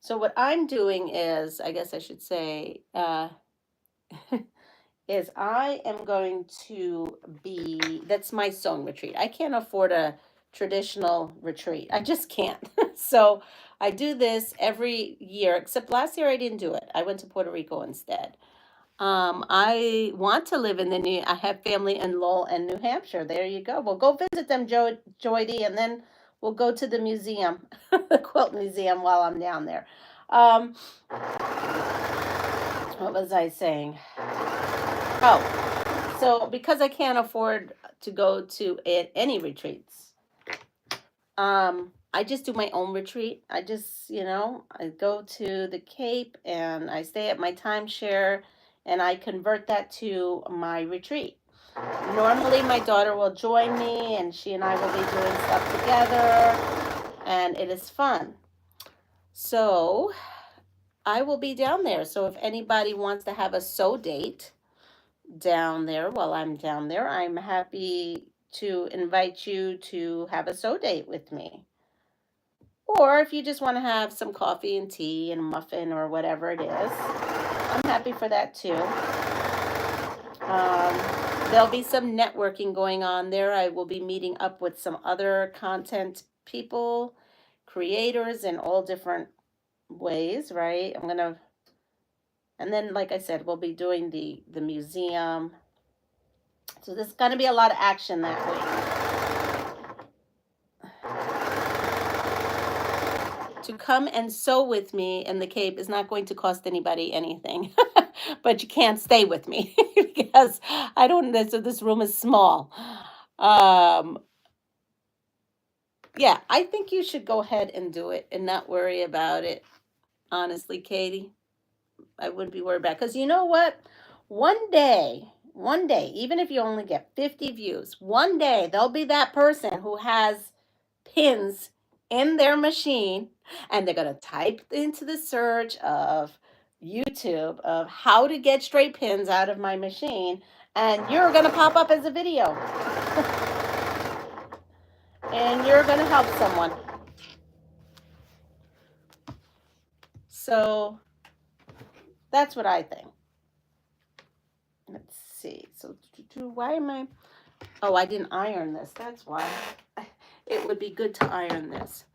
So what I'm doing is, I guess I should say, is I am going to be, that's my sewing retreat. I can't afford a traditional retreat. I just can't. So I do this every year, except last year I didn't do it. I went to Puerto Rico instead. I want to live in I have family in Lowell and New Hampshire. There you go. We'll go visit them, Joydy, and then we'll go to the museum, the quilt museum, while I'm down there. What was I saying? Oh, so because I can't afford to go to any retreats, I just do my own retreat. I just, I go to the Cape and I stay at my timeshare, and I convert that to my retreat. Normally my daughter will join me, and she and I will be doing stuff together, and it is fun. So I will be down there. So if anybody wants to have a sew date down there while I'm down there, I'm happy to invite you to have a sew date with me. Or if you just want to have some coffee and tea and a muffin or whatever it is, I'm happy for that too. Um, there'll be some networking going on there. I will be meeting up with some other content people, creators in all different ways, right? And then like I said, we'll be doing the museum. So there's going to be a lot of action that week. To come and sew with me in the Cape is not going to cost anybody anything. But you can't stay with me because I don't, this room is small. Um, yeah, I think you should go ahead and do it and not worry about it. Honestly, Katie, I wouldn't be worried about it. Because you know what? One day, even if you only get 50 views, one day there'll be that person who has pins in their machine and they're going to type into the search of YouTube of how to get straight pins out of my machine, and you're going to pop up as a video and you're going to help someone. So that's what I think. Let's see. So why am I? Oh, I didn't iron this. That's why. It would be good to iron this.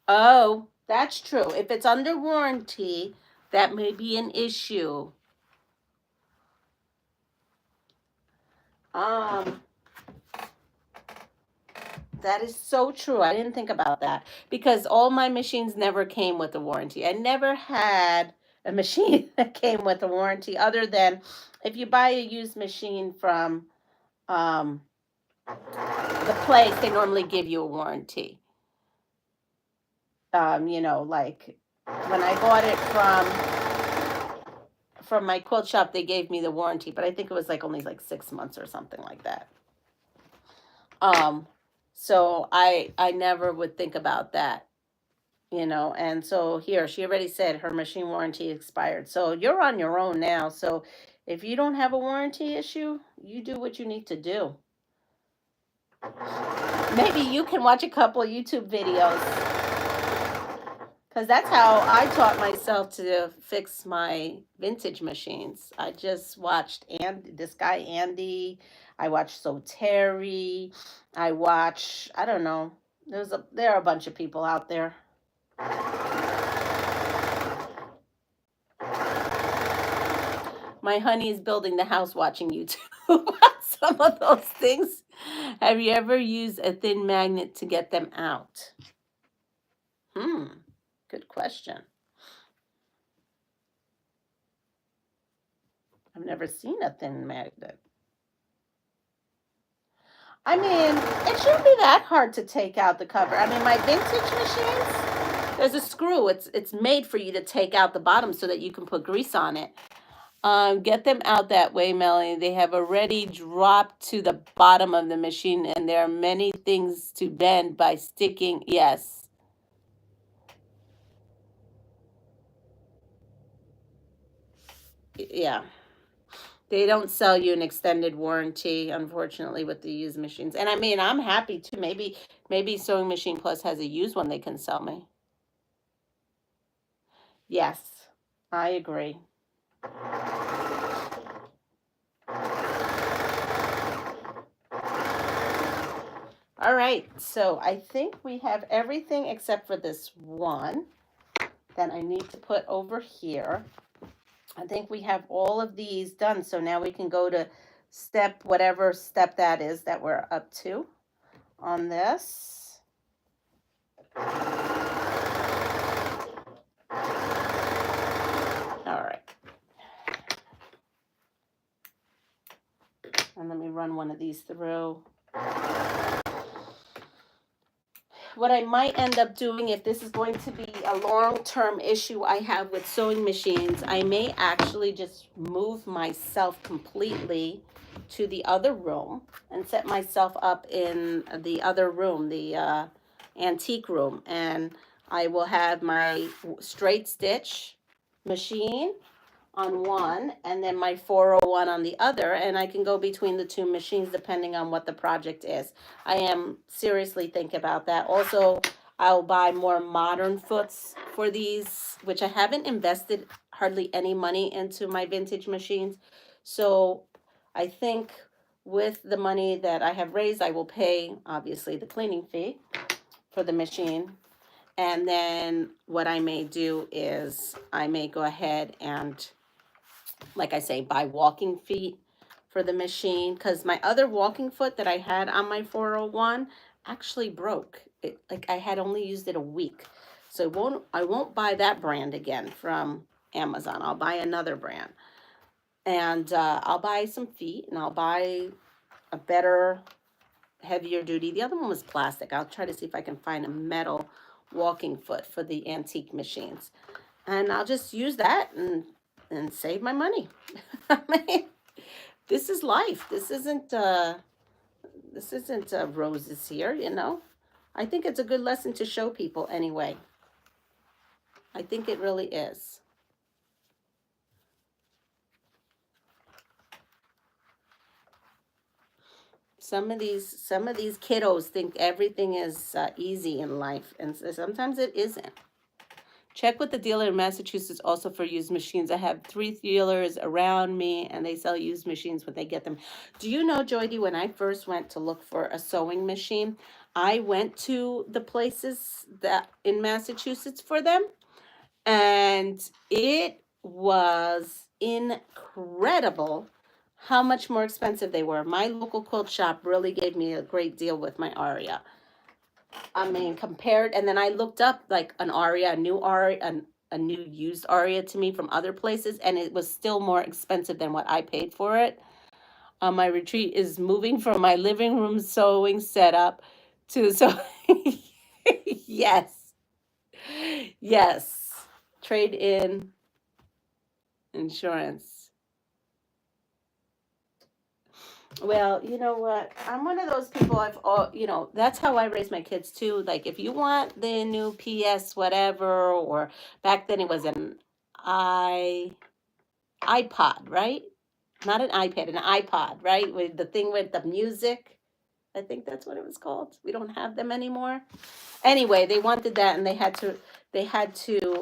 Oh, that's true. If it's under warranty, that may be an issue. That is so true. I didn't think about that because all my machines never came with a warranty. I never had a machine that came with a warranty other than if you buy a used machine from the place, they normally give you a warranty. You know, like when I bought it from my quilt shop, they gave me the warranty, but I think it was like only like 6 months or something like that. So I never would think about that, you know. And so here, she already said her machine warranty expired. So you're on your own now. So if you don't have a warranty issue, you do what you need to do. Maybe you can watch a couple of YouTube videos. Because that's how I taught myself to fix my vintage machines. I just watched this guy, Andy. I watched So Terry. I don't know. There are a bunch of people out there. My honey is building the house watching YouTube. Some of those things. Have you ever used a thin magnet to get them out? Good question. I've never seen a thin magnet. I mean, it shouldn't be that hard to take out the cover. I mean, my vintage machines, there's a screw. It's made for you to take out the bottom so that you can put grease on it. Get them out that way, Melanie. They have already dropped to the bottom of the machine, and there are many things to bend by sticking. Yes. Yeah. They don't sell you an extended warranty, unfortunately, with the used machines. And I mean, I'm happy to. Maybe Sewing Machine Plus has a used one they can sell me. Yes, I agree. All right, so I think we have everything except for this one that I need to put over here. I think we have all of these done. So now we can go to whatever step that is that we're up to on this. All right. And let me run one of these through. What I might end up doing, if this is going to be a long-term issue I have with sewing machines, I may actually just move myself completely to the other room and set myself up in the other room, the antique room, and I will have my straight stitch machine on one and then my 401 on the other, and I can go between the two machines depending on what the project is. I am seriously thinking about that. Also, I'll buy more modern foots for these, which I haven't invested hardly any money into my vintage machines. So I think with the money that I have raised, I will pay obviously the cleaning fee for the machine. And then what I may do is I may go ahead and, like I say, buy walking feet for the machine, because my other walking foot that I had on my 401 actually broke. It, like, I had only used it a week. So I won't buy that brand again from Amazon. I'll buy another brand. And I'll buy some feet, and I'll buy a better, heavier duty. The other one was plastic. I'll try to see if I can find a metal walking foot for the antique machines. And I'll just use that and save my money. I mean, this is life. This isn't roses here, you know. I think it's a good lesson to show people anyway. I think it really is. Some of these kiddos think everything is easy in life, and sometimes it isn't. Check with the dealer in Massachusetts also for used machines. I have 3 dealers around me, and they sell used machines when they get them. Do you know, Joydy, when I first went to look for a sewing machine, I went to the places that in Massachusetts for them, and it was incredible how much more expensive they were. My local quilt shop really gave me a great deal with my Aria. I mean, compared, and then I looked up like an Aria, a new Aria, a new used Aria to me from other places, and it was still more expensive than what I paid for it. My retreat is moving from my living room sewing setup to so. Yes, yes, trade in insurance. Well, you know what? I'm one of those people. That's how I raise my kids too. Like, if you want the new PS whatever, or back then it was an i iPod, right? Not an iPad, an iPod, right? With the thing with the music. I think that's what it was called. We don't have them anymore. Anyway, they wanted that, and they had to,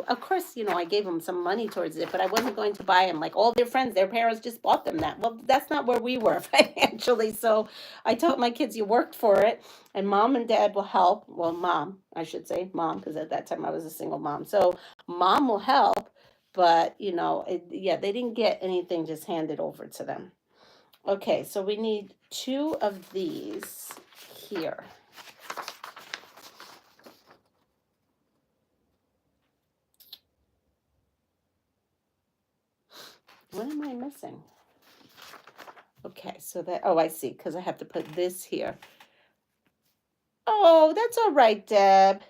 of course, I gave them some money towards it, but I wasn't going to buy them. Like all their friends, their parents just bought them that. Well, that's not where we were financially. So I told my kids, you worked for it, and mom and dad will help. Well, mom, I should say mom, because at that time I was a single mom. So mom will help, but yeah, they didn't get anything just handed over to them. Okay, so we need 2 of these here. What am I missing? Okay, so I see, because I have to put this here. Oh, that's all right, Deb.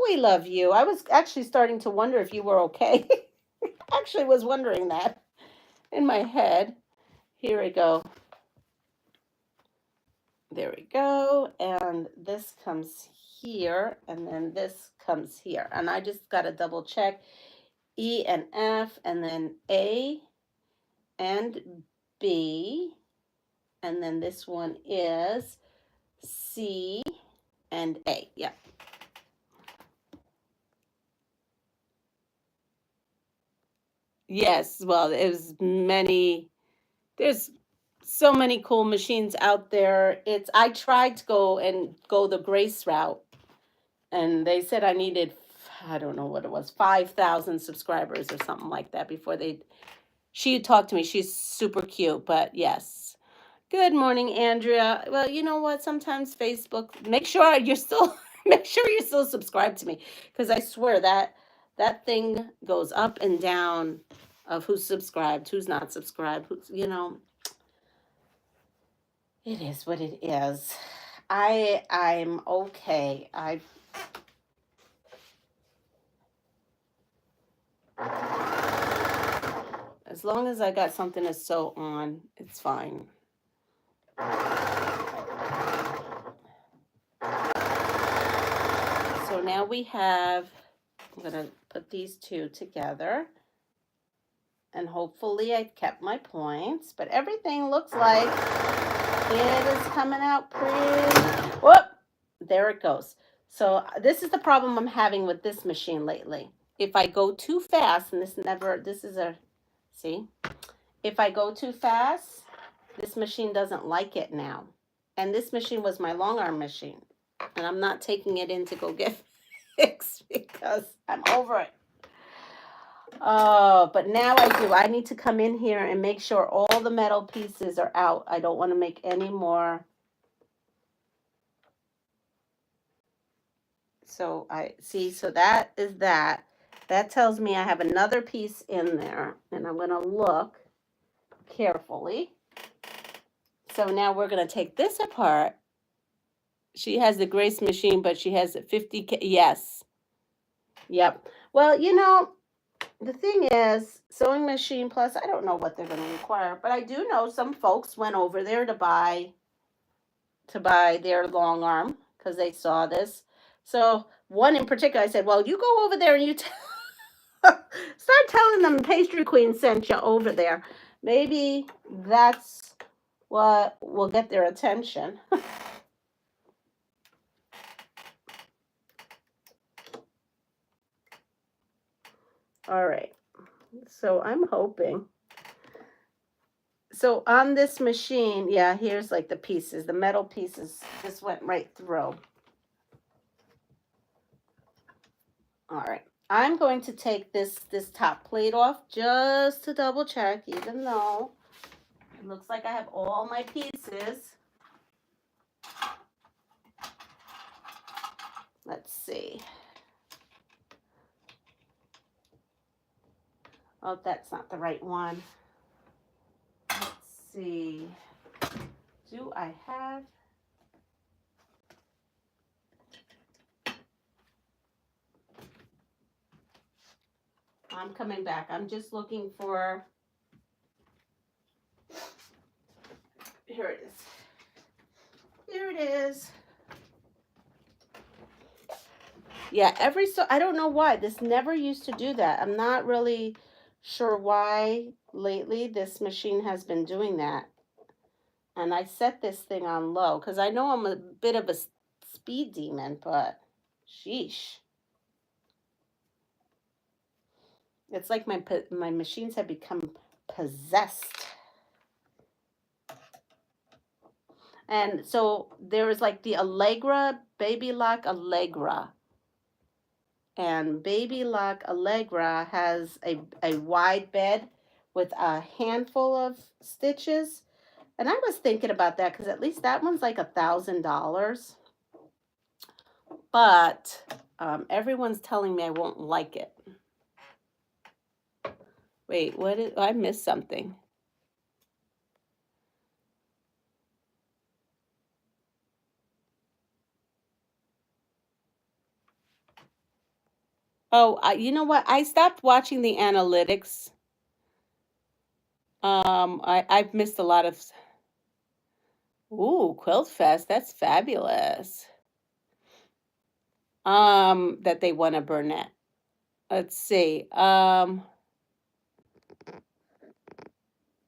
We love you. I was actually starting to wonder if you were okay. Actually was wondering that in my head. Here we go. There we go. And this comes here, and then this comes here. And I just got to double check E and F, and then A and B. And then this one is C and A. Yeah. Yes. Well, there's so many cool machines out there. I tried to go the Grace route, and they said I needed, I don't know what it was, 5,000 subscribers or something like that before she talked to me. She's super cute, but yes. Good morning, Andrea. Well, you know what? Sometimes Facebook, make sure you're still subscribed to me, because I swear that thing goes up and down of who's subscribed, who's not subscribed, it is what it is. I'm okay. As long as I got something to sew on, it's fine. So now I'm going to put these 2 together. And hopefully I kept my points, but everything looks like it is coming out pretty. Whoop! There it goes. So this is the problem I'm having with this machine lately. If I go too fast, and this is a, see? If I go too fast, this machine doesn't like it now. And this machine was my long arm machine. And I'm not taking it in to go get fixed because I'm over it. Oh, but now I do. I need to come in here and make sure all the metal pieces are out. I don't want to make any more. So I see, so that is that. That tells me I have another piece in there, and I'm going to look carefully. So now we're going to take this apart. She has the Grace machine, but she has a 50K. Yes. Yep. Well, you know, the thing is, Sewing Machine Plus, I don't know what they're going to require, but I do know some folks went over there to buy their long arm because they saw this. So one in particular, I said, well, you go over there and you start telling them PastryQueen sent you over there. Maybe that's what will get their attention. All right. So I'm hoping. So on this machine, yeah, here's like the pieces, the metal pieces just went right through. All right. I'm going to take this top plate off just to double check, even though it looks like I have all my pieces. Let's see. Oh, that's not the right one. Let's see. Do I have? I'm coming back. I'm just looking for. Here it is. Here it is. Yeah, I don't know why. This never used to do that. I'm not really sure why lately this machine has been doing that. And I set this thing on low because I know I'm a bit of a speed demon, but sheesh. It's like my machines have become possessed. And so there is like the Allegra, Baby Lock Allegra. And Baby Lock Allegra has a wide bed with a handful of stitches. And I was thinking about that because at least that one's like $1,000. But everyone's telling me I won't like it. Wait, I missed something. Oh, you know what? I stopped watching the analytics. I've missed a lot of. Ooh, Quilt Fest. That's fabulous. That they won a Burnett. Let's see.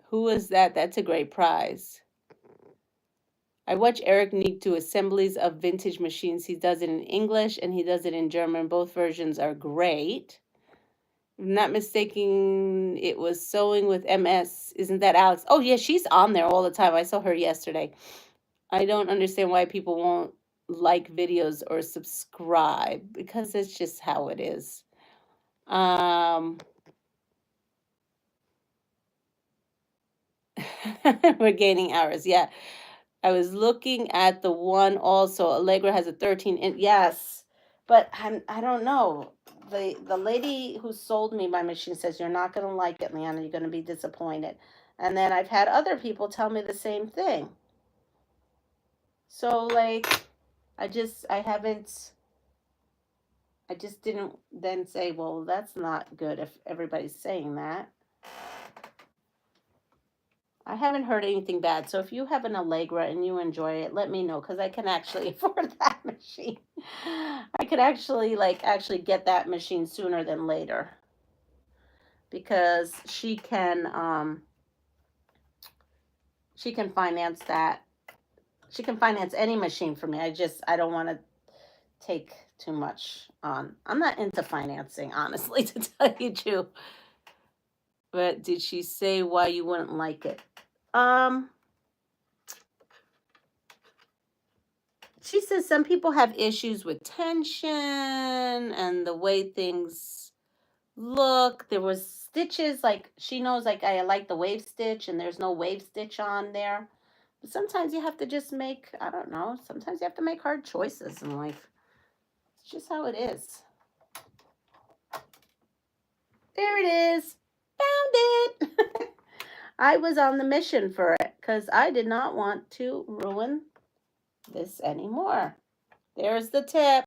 Who is that? That's a great prize. I watch Eric Neek do assemblies of vintage machines. He does it in English and he does it in German. Both versions are great. If I'm not mistaken, it was Sewing with MS. Isn't that Alex? Oh, yeah, she's on there all the time. I saw her yesterday. I don't understand why people won't like videos or subscribe because it's just how it is. We're gaining hours. Yeah. I was looking at the one also. Allegra has a 13 inch. Yes. But I don't know. The lady who sold me my machine says you're not going to like it, Leanna. You're going to be disappointed. And then I've had other people tell me the same thing. So like I just didn't then say, well, that's not good if everybody's saying that. I haven't heard anything bad. So if you have an Allegra and you enjoy it, let me know because I can actually afford that machine. I could actually get that machine sooner than later. because she can finance that. She can finance any machine for me. I don't want to take too much on. I'm not into financing, honestly, to tell you true. But did she say why you wouldn't like it? She says some people have issues with tension and the way things look. There was stitches, like she knows, like I like the wave stitch, and there's no wave stitch on there. But sometimes you have to just make, I don't know, sometimes you have to make hard choices in life. It's just how it is. There it is. Found it. I was on the mission for it because I did not want to ruin this anymore. There's the tip.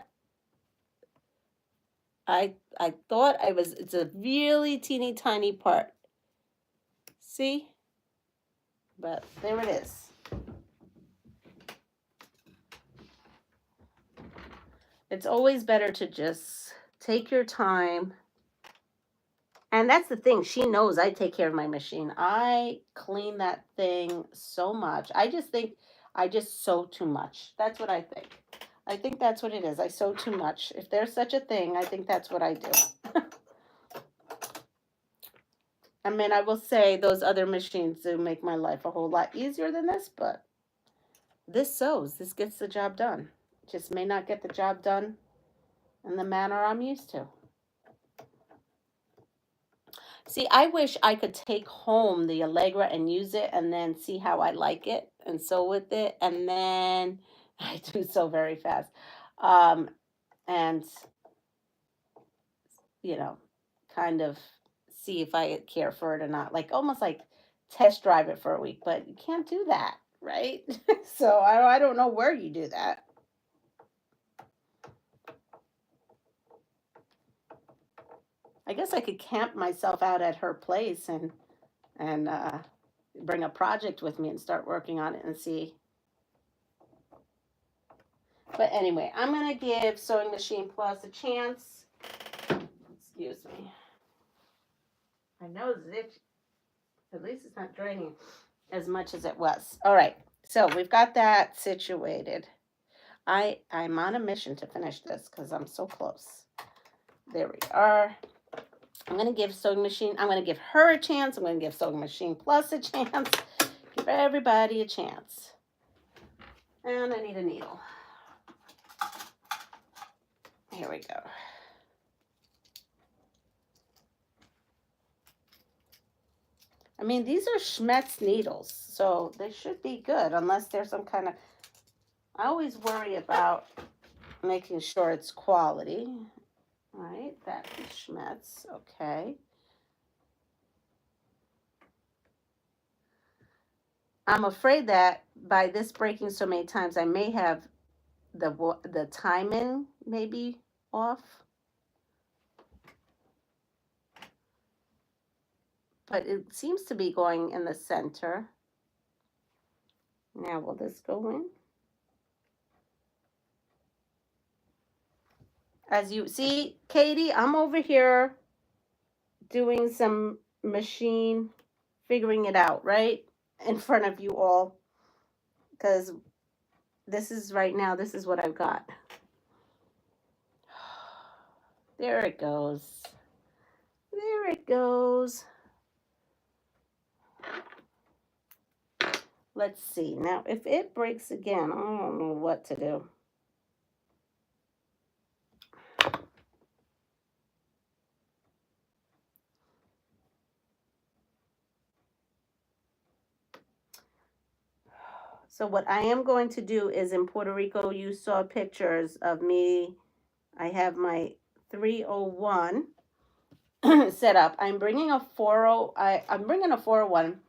I thought it's a really teeny tiny part. See? But there it is. It's always better to just take your time. And that's the thing. She knows I take care of my machine. I clean that thing so much. I just think I just sew too much. That's what I think. I think that's what it is. I sew too much. If there's such a thing, I think that's what I do. I mean, I will say those other machines do make my life a whole lot easier than this, but this sews. This gets the job done. Just may not get the job done in the manner I'm used to. See, I wish I could take home the Allegra and use it and then see how I like it and sew with it. And then I do so very fast. And, you know, kind of see if I care for it or not. Like almost like test drive it for a week, but you can't do that, right? So I don't know where you do that. I guess I could camp myself out at her place and bring a project with me and start working on it and see. But anyway, I'm going to give Sewing Machine Plus a chance. Excuse me. My nose is itchy. At least it's not draining as much as it was. All right. So we've got that situated. I'm on a mission to finish this because I'm so close. There we are. I'm going to give Sewing Machine, I'm going to give her a chance. I'm going to give Sewing Machine Plus a chance. Give everybody a chance. And I need a needle. Here we go. I mean, these are Schmetz needles, so they should be good unless there's some kind of, I always worry about making sure it's quality. All right, that is Schmetz, okay. I'm afraid that by this breaking so many times, I may have the timing maybe off. But it seems to be going in the center. Now, will this go in? As you see, Katie, I'm over here doing some machine, figuring it out, right? In front of you all. Because this is right now, this is what I've got. There it goes. There it goes. Let's see. Now, if it breaks again, I don't know what to do. So what I am going to do is in Puerto Rico, you saw pictures of me. I have my 301 set up. I'm bringing a 40. I'm bringing a 401,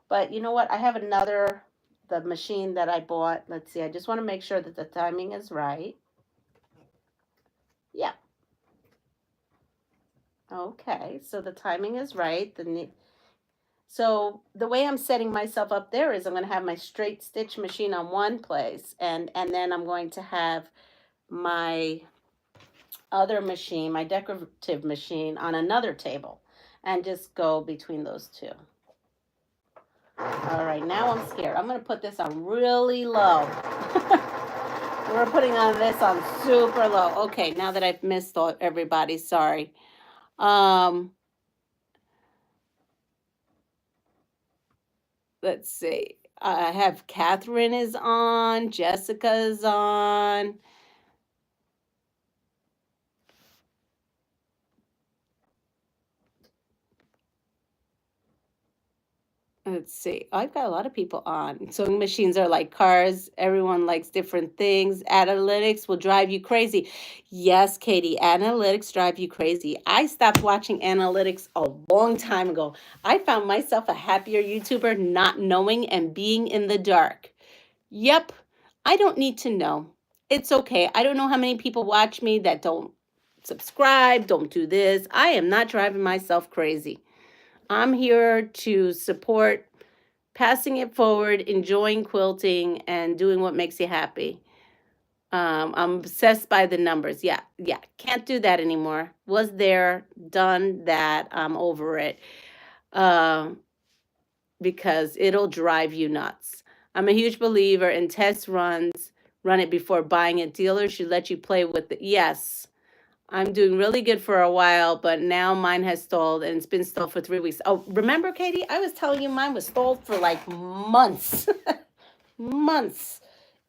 but you know what? I have another, the machine that I bought. Let's see. I just want to make sure that the timing is right. Yeah. Okay. So the timing is right. So the way I'm setting myself up there is I'm going to have my straight stitch machine on one place, and then I'm going to have my other machine, my decorative machine, on another table. and just go between those two. All right, now I'm scared. I'm going to put this on really low. We're putting on this on super low. Okay, now that I've missed everybody, sorry. Let's see. I have Catherine is on, Jessica is on. Let's see. I've got a lot of people on. Sewing machines are like cars. Everyone likes different things. Analytics will drive you crazy. Yes, Katie, analytics drive you crazy. I stopped watching analytics a long time ago. I found myself a happier YouTuber not knowing and being in the dark. Yep, I don't need to know. It's okay. I don't know how many people watch me that don't subscribe, don't do this. I am not driving myself crazy. I'm here to support passing it forward, enjoying quilting, and doing what makes you happy. I'm obsessed by the numbers. Yeah, can't do that anymore. Was there, done that. I'm over it. Because it'll drive you nuts. I'm a huge believer in test runs. Run it before buying it. Dealers should let you play with it. Yes. I'm doing really good for a while, but now mine has stalled, and it's been stalled for 3 weeks. Oh, remember, Katie? I was telling you mine was stalled for like months. Months.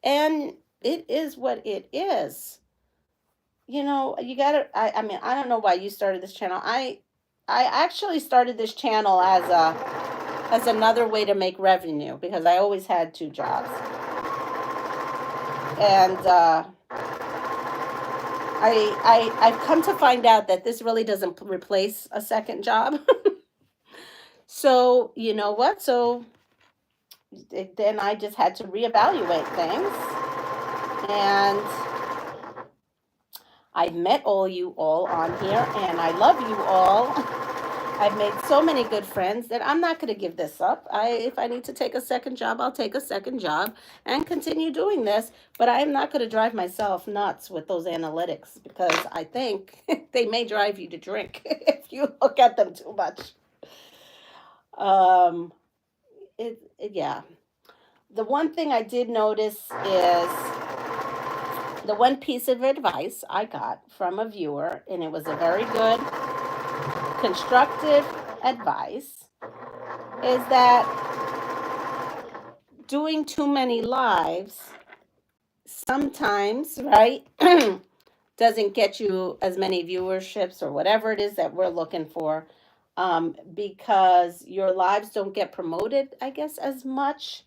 And it is what it is. You know, you gotta, I mean, I don't know why you started this channel. I actually started this channel as another way to make revenue because I always had 2 jobs. And I've come to find out that this really doesn't replace a second job. So, you know what? So then I just had to reevaluate things. And I've met all you all on here, and I love you all. I've made so many good friends that I'm not going to give this up. If I need to take a second job, I'll take a second job and continue doing this. But I am not going to drive myself nuts with those analytics because I think they may drive you to drink if you look at them too much. Yeah. The one thing I did notice is the one piece of advice I got from a viewer, and it was a very good constructive advice, is that doing too many lives sometimes, right, doesn't get you as many viewerships or whatever it is that we're looking for, because your lives don't get promoted, I guess, as much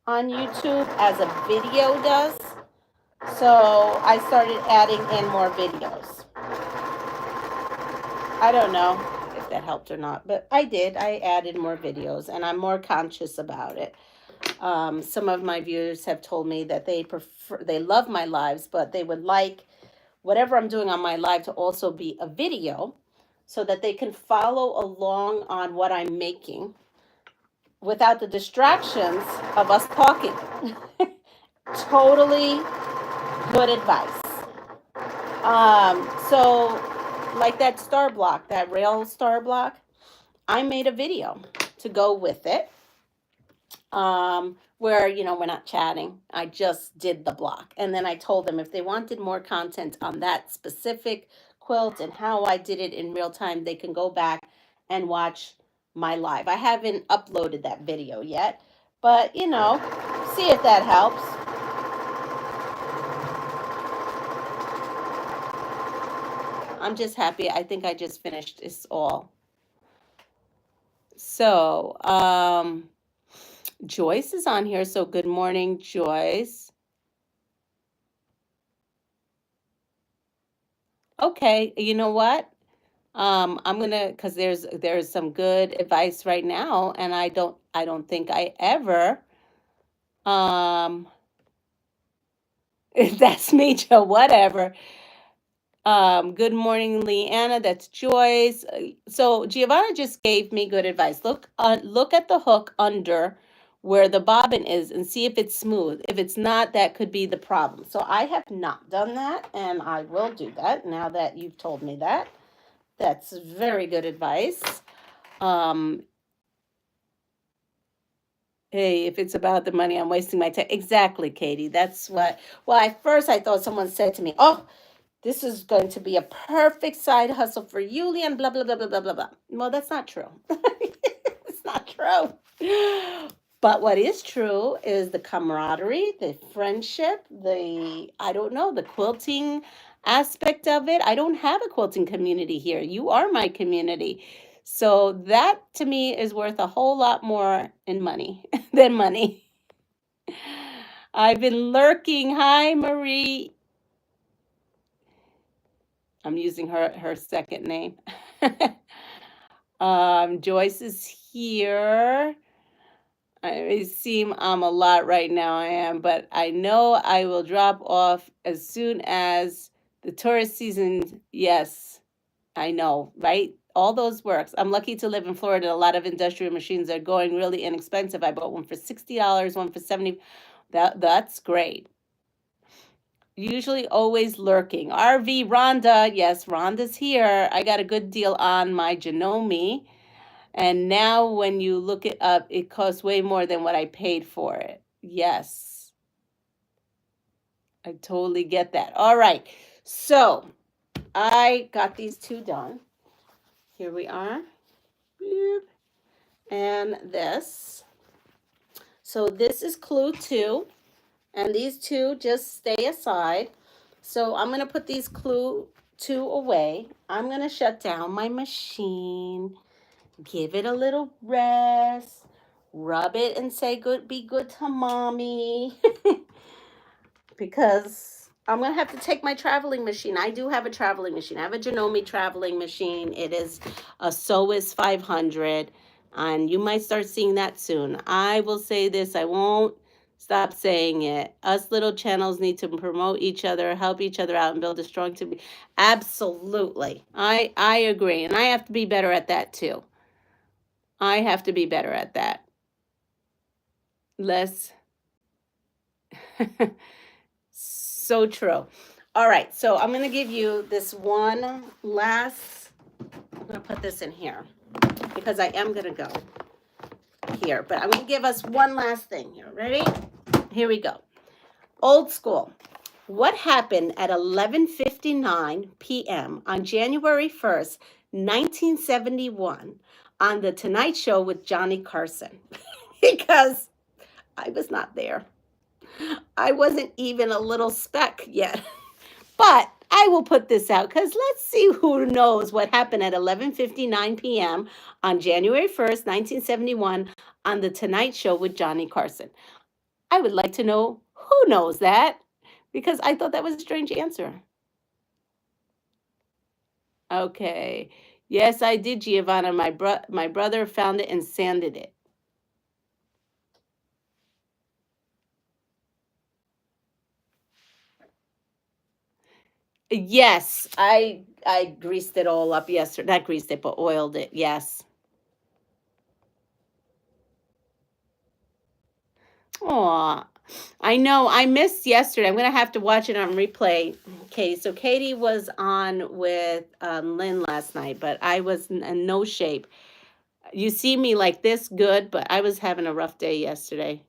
on YouTube as a video does. So I started adding in more videos. I don't know if that helped or not, but I did. I added more videos, and I'm more conscious about it. Some of my viewers have told me that they love my lives, but they would like whatever I'm doing on my live to also be a video so that they can follow along on what I'm making without the distractions of us talking. Totally good advice. So like that star block, that rail star block, I made a video to go with it. Where, you know, we're not chatting. I just did the block. And then I told them if they wanted more content on that specific quilt and how I did it in real time, they can go back and watch my live. I haven't uploaded that video yet, but, you know, see if that helps. I'm just happy. I think I just finished this all. So, Joyce is on here. So good morning, Joyce. Okay, you know what? I'm gonna, because there's some good advice right now, and I don't think I ever that's me, Joe, whatever. Good morning, Leanna. That's Joyce. So Giovanna just gave me good advice. Look at the hook under where the bobbin is and see if it's smooth. If it's not, that could be the problem. So I have not done that, and I will do that now that you've told me that. That's very good advice. Um, hey, if it's about the money, I'm wasting my time. Exactly, Katie. That's what. Well, at first I thought someone said to me, "Oh, this is going to be a perfect side hustle for Julian." Blah blah blah blah blah blah blah. Well, that's not true. It's not true. But what is true is the camaraderie, the friendship, the, I don't know, the quilting aspect of it. I don't have a quilting community here. You are my community. So that to me is worth a whole lot more in money than money. I've been lurking. Hi, Marie. I'm using her second name. Joyce is here. I seem a lot right now, I am, but I know I will drop off as soon as the tourist season. Yes, I know, right? All those works. I'm lucky to live in Florida. A lot of industrial machines are going really inexpensive. I bought one for $60, one for 70. That's great. Usually always lurking. RV Rhonda. Yes, Rhonda's here. I got a good deal on my Janome. And now when you look it up, it costs way more than what I paid for it. Yes, I totally get that. All right. So I got these two done. Here we are. Bloop. And this. So this is clue 2. And these two just stay aside. So I'm going to put these clue 2 away. I'm going to shut down my machine. Give it a little rest. Rub it and say good, be good to mommy. Because I'm going to have to take my traveling machine. I do have a traveling machine. I have a Janome traveling machine. It is a Sois 500. And you might start seeing that soon. I will say this. I won't stop saying it. Us little channels need to promote each other, help each other out, and build a strong team. Absolutely. I agree. And I have to be better at that too. I have to be better at that. Less. So true. All right, so I'm going to give you this one last, I'm going to put this in here because I am going to go here, but I'm going to give us one last thing here. Ready? Here we go. Old school. What happened at 11:59 p.m. on January 1st, 1971 on The Tonight Show with Johnny Carson? Because I was not there. I wasn't even a little speck yet. But I will put this out because let's see who knows what happened at 11:59 p.m. on January 1st, 1971 on The Tonight Show with Johnny Carson. I would like to know who knows that because I thought that was a strange answer. Okay. Yes, I did, Giovanna. My brother found it and sanded it. Yes, I greased it all up yesterday. Not greased it, but oiled it. Yes. Aw, I know. I missed yesterday. I'm gonna have to watch it on replay. Okay, so Katie was on with Lynn last night, but I was in no shape. You see me like this, good, but I was having a rough day yesterday.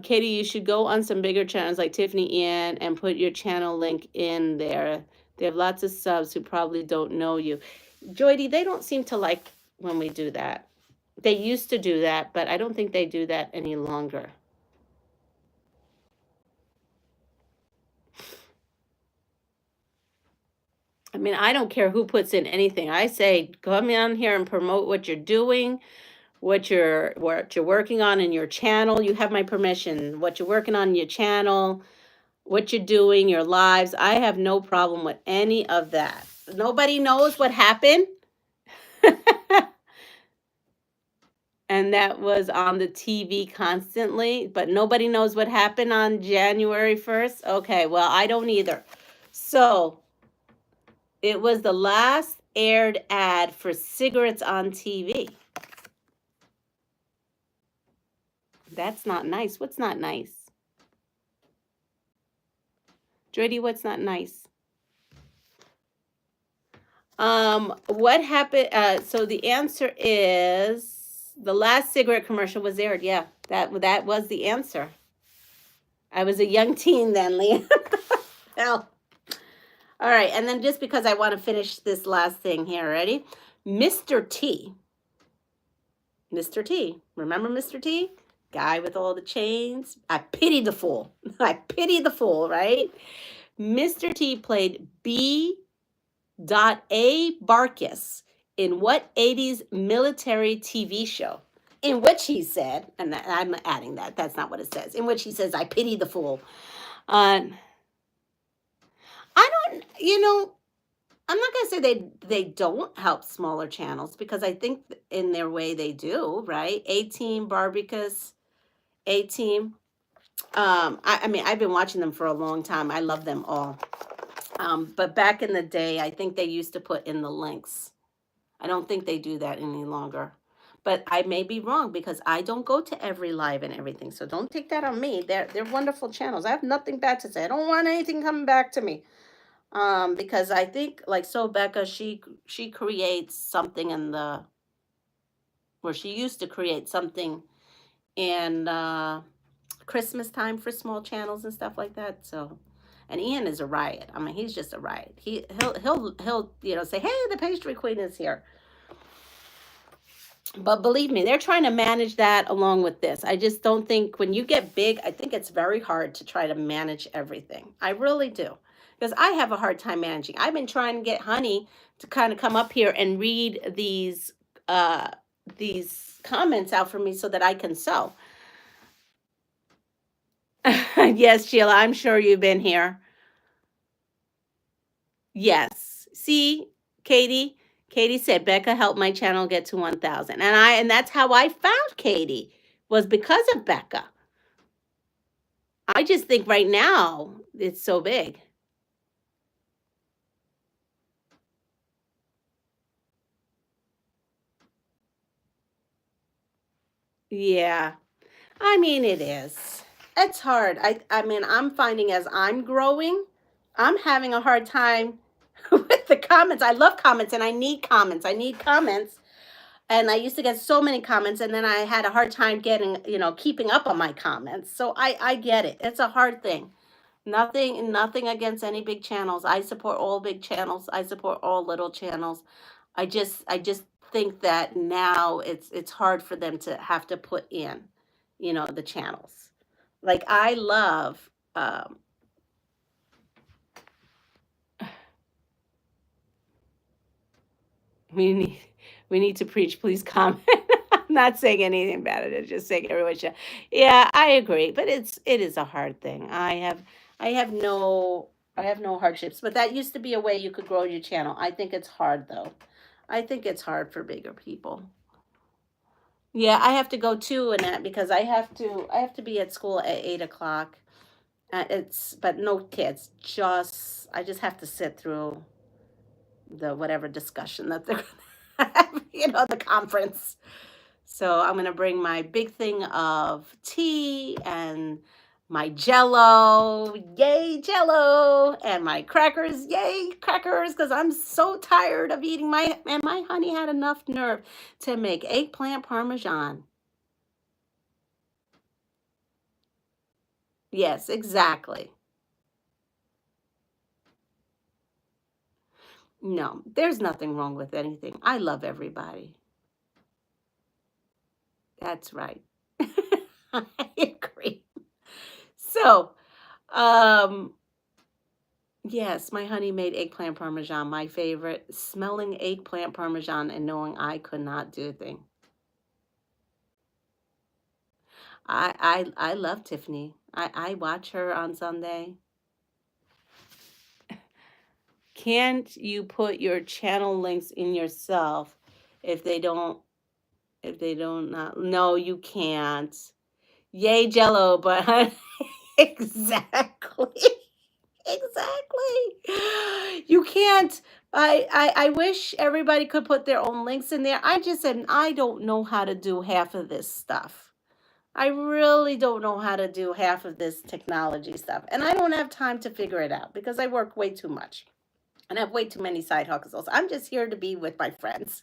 Katie, you should go on some bigger channels like Tiffany Ian and put your channel link in there. They have lots of subs who probably don't know you. Joydy, they don't seem to like when we do that. They used to do that, but I don't think they do that any longer. I mean, I don't care who puts in anything. I say, come on here and promote what you're doing, what you're working on in your channel. You have my permission. What you're working on in your channel, what you're doing, your lives. I have no problem with any of that. Nobody knows what happened. And that was on the TV constantly, but nobody knows what happened on January 1st. Okay, well, I don't either. So it was the last aired ad for cigarettes on TV. That's not nice. What's not nice? Drady, what's not nice? What happened? So the answer is the last cigarette commercial was aired. Yeah, that was the answer. I was a young teen then, Leah. Well, all right, and then just because I want to finish this last thing here, ready? Mr. T. Mr. T. Remember Mr. T? Guy with all the chains. I pity the fool. I pity the fool, right? Mr. T played B. A. Barkis in what 80s military TV show? In which he said, and I'm adding that, that's not what it says, in which he says, I pity the fool. I don't, I'm not going to say they don't help smaller channels, because I think in their way they do, right? A-Team, Barbicus, A-Team. I mean, I've been watching them for a long time. I love them all. But back in the day, I think they used to put in the links. I don't think they do that any longer. But I may be wrong, because I don't go to every live and everything. So don't take that on me. They're wonderful channels. I have nothing bad to say. I don't want anything coming back to me. Because I think, like, so Becca, she creates something in the, or she used to create something in Christmas time for small channels and stuff like that. So, and Ian is a riot. I mean, he's just a riot. He'll say, hey, the pastry queen is here. But believe me, they're trying to manage that along with this. I just don't think, when you get big, I think it's very hard to try to manage everything. I really do. Because I have a hard time managing. I've been trying to get Honey to kind of come up here and read these comments out for me so that I can sew. Yes, Sheila, I'm sure you've been here. Yes. See, Katie? Katie said, Becca helped my channel get to 1,000. And that's how I found Katie, was because of Becca. I just think right now it's so big. Yeah. I mean, it is. It's hard. I mean, I'm finding as I'm growing, I'm having a hard time with the comments. I love comments and I need comments. I need comments. And I used to get so many comments, and then I had a hard time getting, keeping up on my comments. So I get it. It's a hard thing. Nothing against any big channels. I support all big channels. I support all little channels. I just think that now it's hard for them to have to put in, the channels. Like, I love we need to preach, please comment. I'm not saying anything about it. It's just saying everyone should. Yeah, I agree, but it is a hard thing. I have no hardships, but that used to be a way you could grow your channel. I think it's hard, though. I think it's hard for bigger people. Yeah, I have to go too, Annette, because I have to be at school at 8 o'clock. But no kids. I just have to sit through the whatever discussion that they're gonna have, the conference. So I'm gonna bring my big thing of tea and my Jello, yay Jello, and my crackers, yay crackers, because I'm so tired of eating and my honey had enough nerve to make eggplant parmesan. Yes, exactly. No, there's nothing wrong with anything. I love everybody. That's right. I agree. So, um, yes, my honey made eggplant parmesan, my favorite. Smelling eggplant parmesan and knowing I could not do a thing. I love Tiffany. I watch her on Sunday. Can't you put your channel links in yourself if they don't not? No, you can't. Yay, Jello, but exactly. Exactly. You can't. I wish everybody could put their own links in there. I just said I don't know how to do half of this stuff. I really don't know how to do half of this technology stuff. And I don't have time to figure it out because I work way too much. And I have way too many side hustles. I'm just here to be with my friends.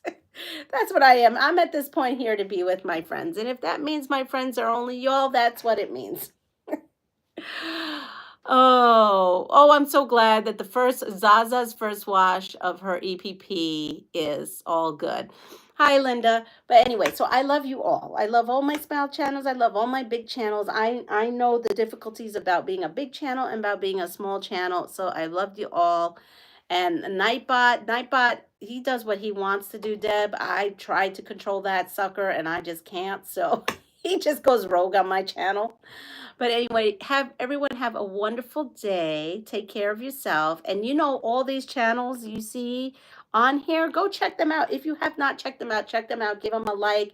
That's what I am. I'm at this point here to be with my friends. And if that means my friends are only y'all, that's what it means. Oh, I'm so glad that the first Zaza's first wash of her EPP is all good. Hi, Linda. But anyway, so I love you all. I love all my small channels. I love all my big channels. I know the difficulties about being a big channel and about being a small channel. So I loved you all. And Nightbot, he does what he wants to do, Deb. I tried to control that sucker and I just can't. So he just goes rogue on my channel. But anyway, have everyone have a wonderful day. Take care of yourself. And you know, all these channels you see on here, go check them out. If you have not checked them out, check them out. Give them a like,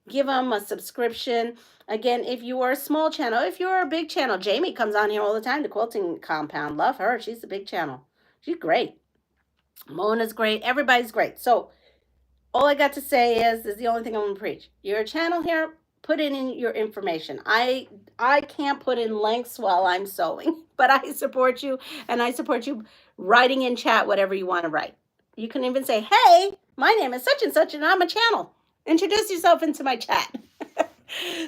give them a subscription. Again, if you are a small channel, if you're a big channel, Jamie comes on here all the time, the quilting compound. Love her. She's a big channel. She's great. Mona's great. Everybody's great. So all I got to say is the only thing I'm going to preach. You're a channel here. Put in your information. I can't put in links while I'm sewing, but I support you, and I support you writing in chat whatever you want to write. You can even say, hey, my name is such and such, and I'm a channel. Introduce yourself into my chat.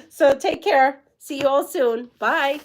So take care. See you all soon. Bye.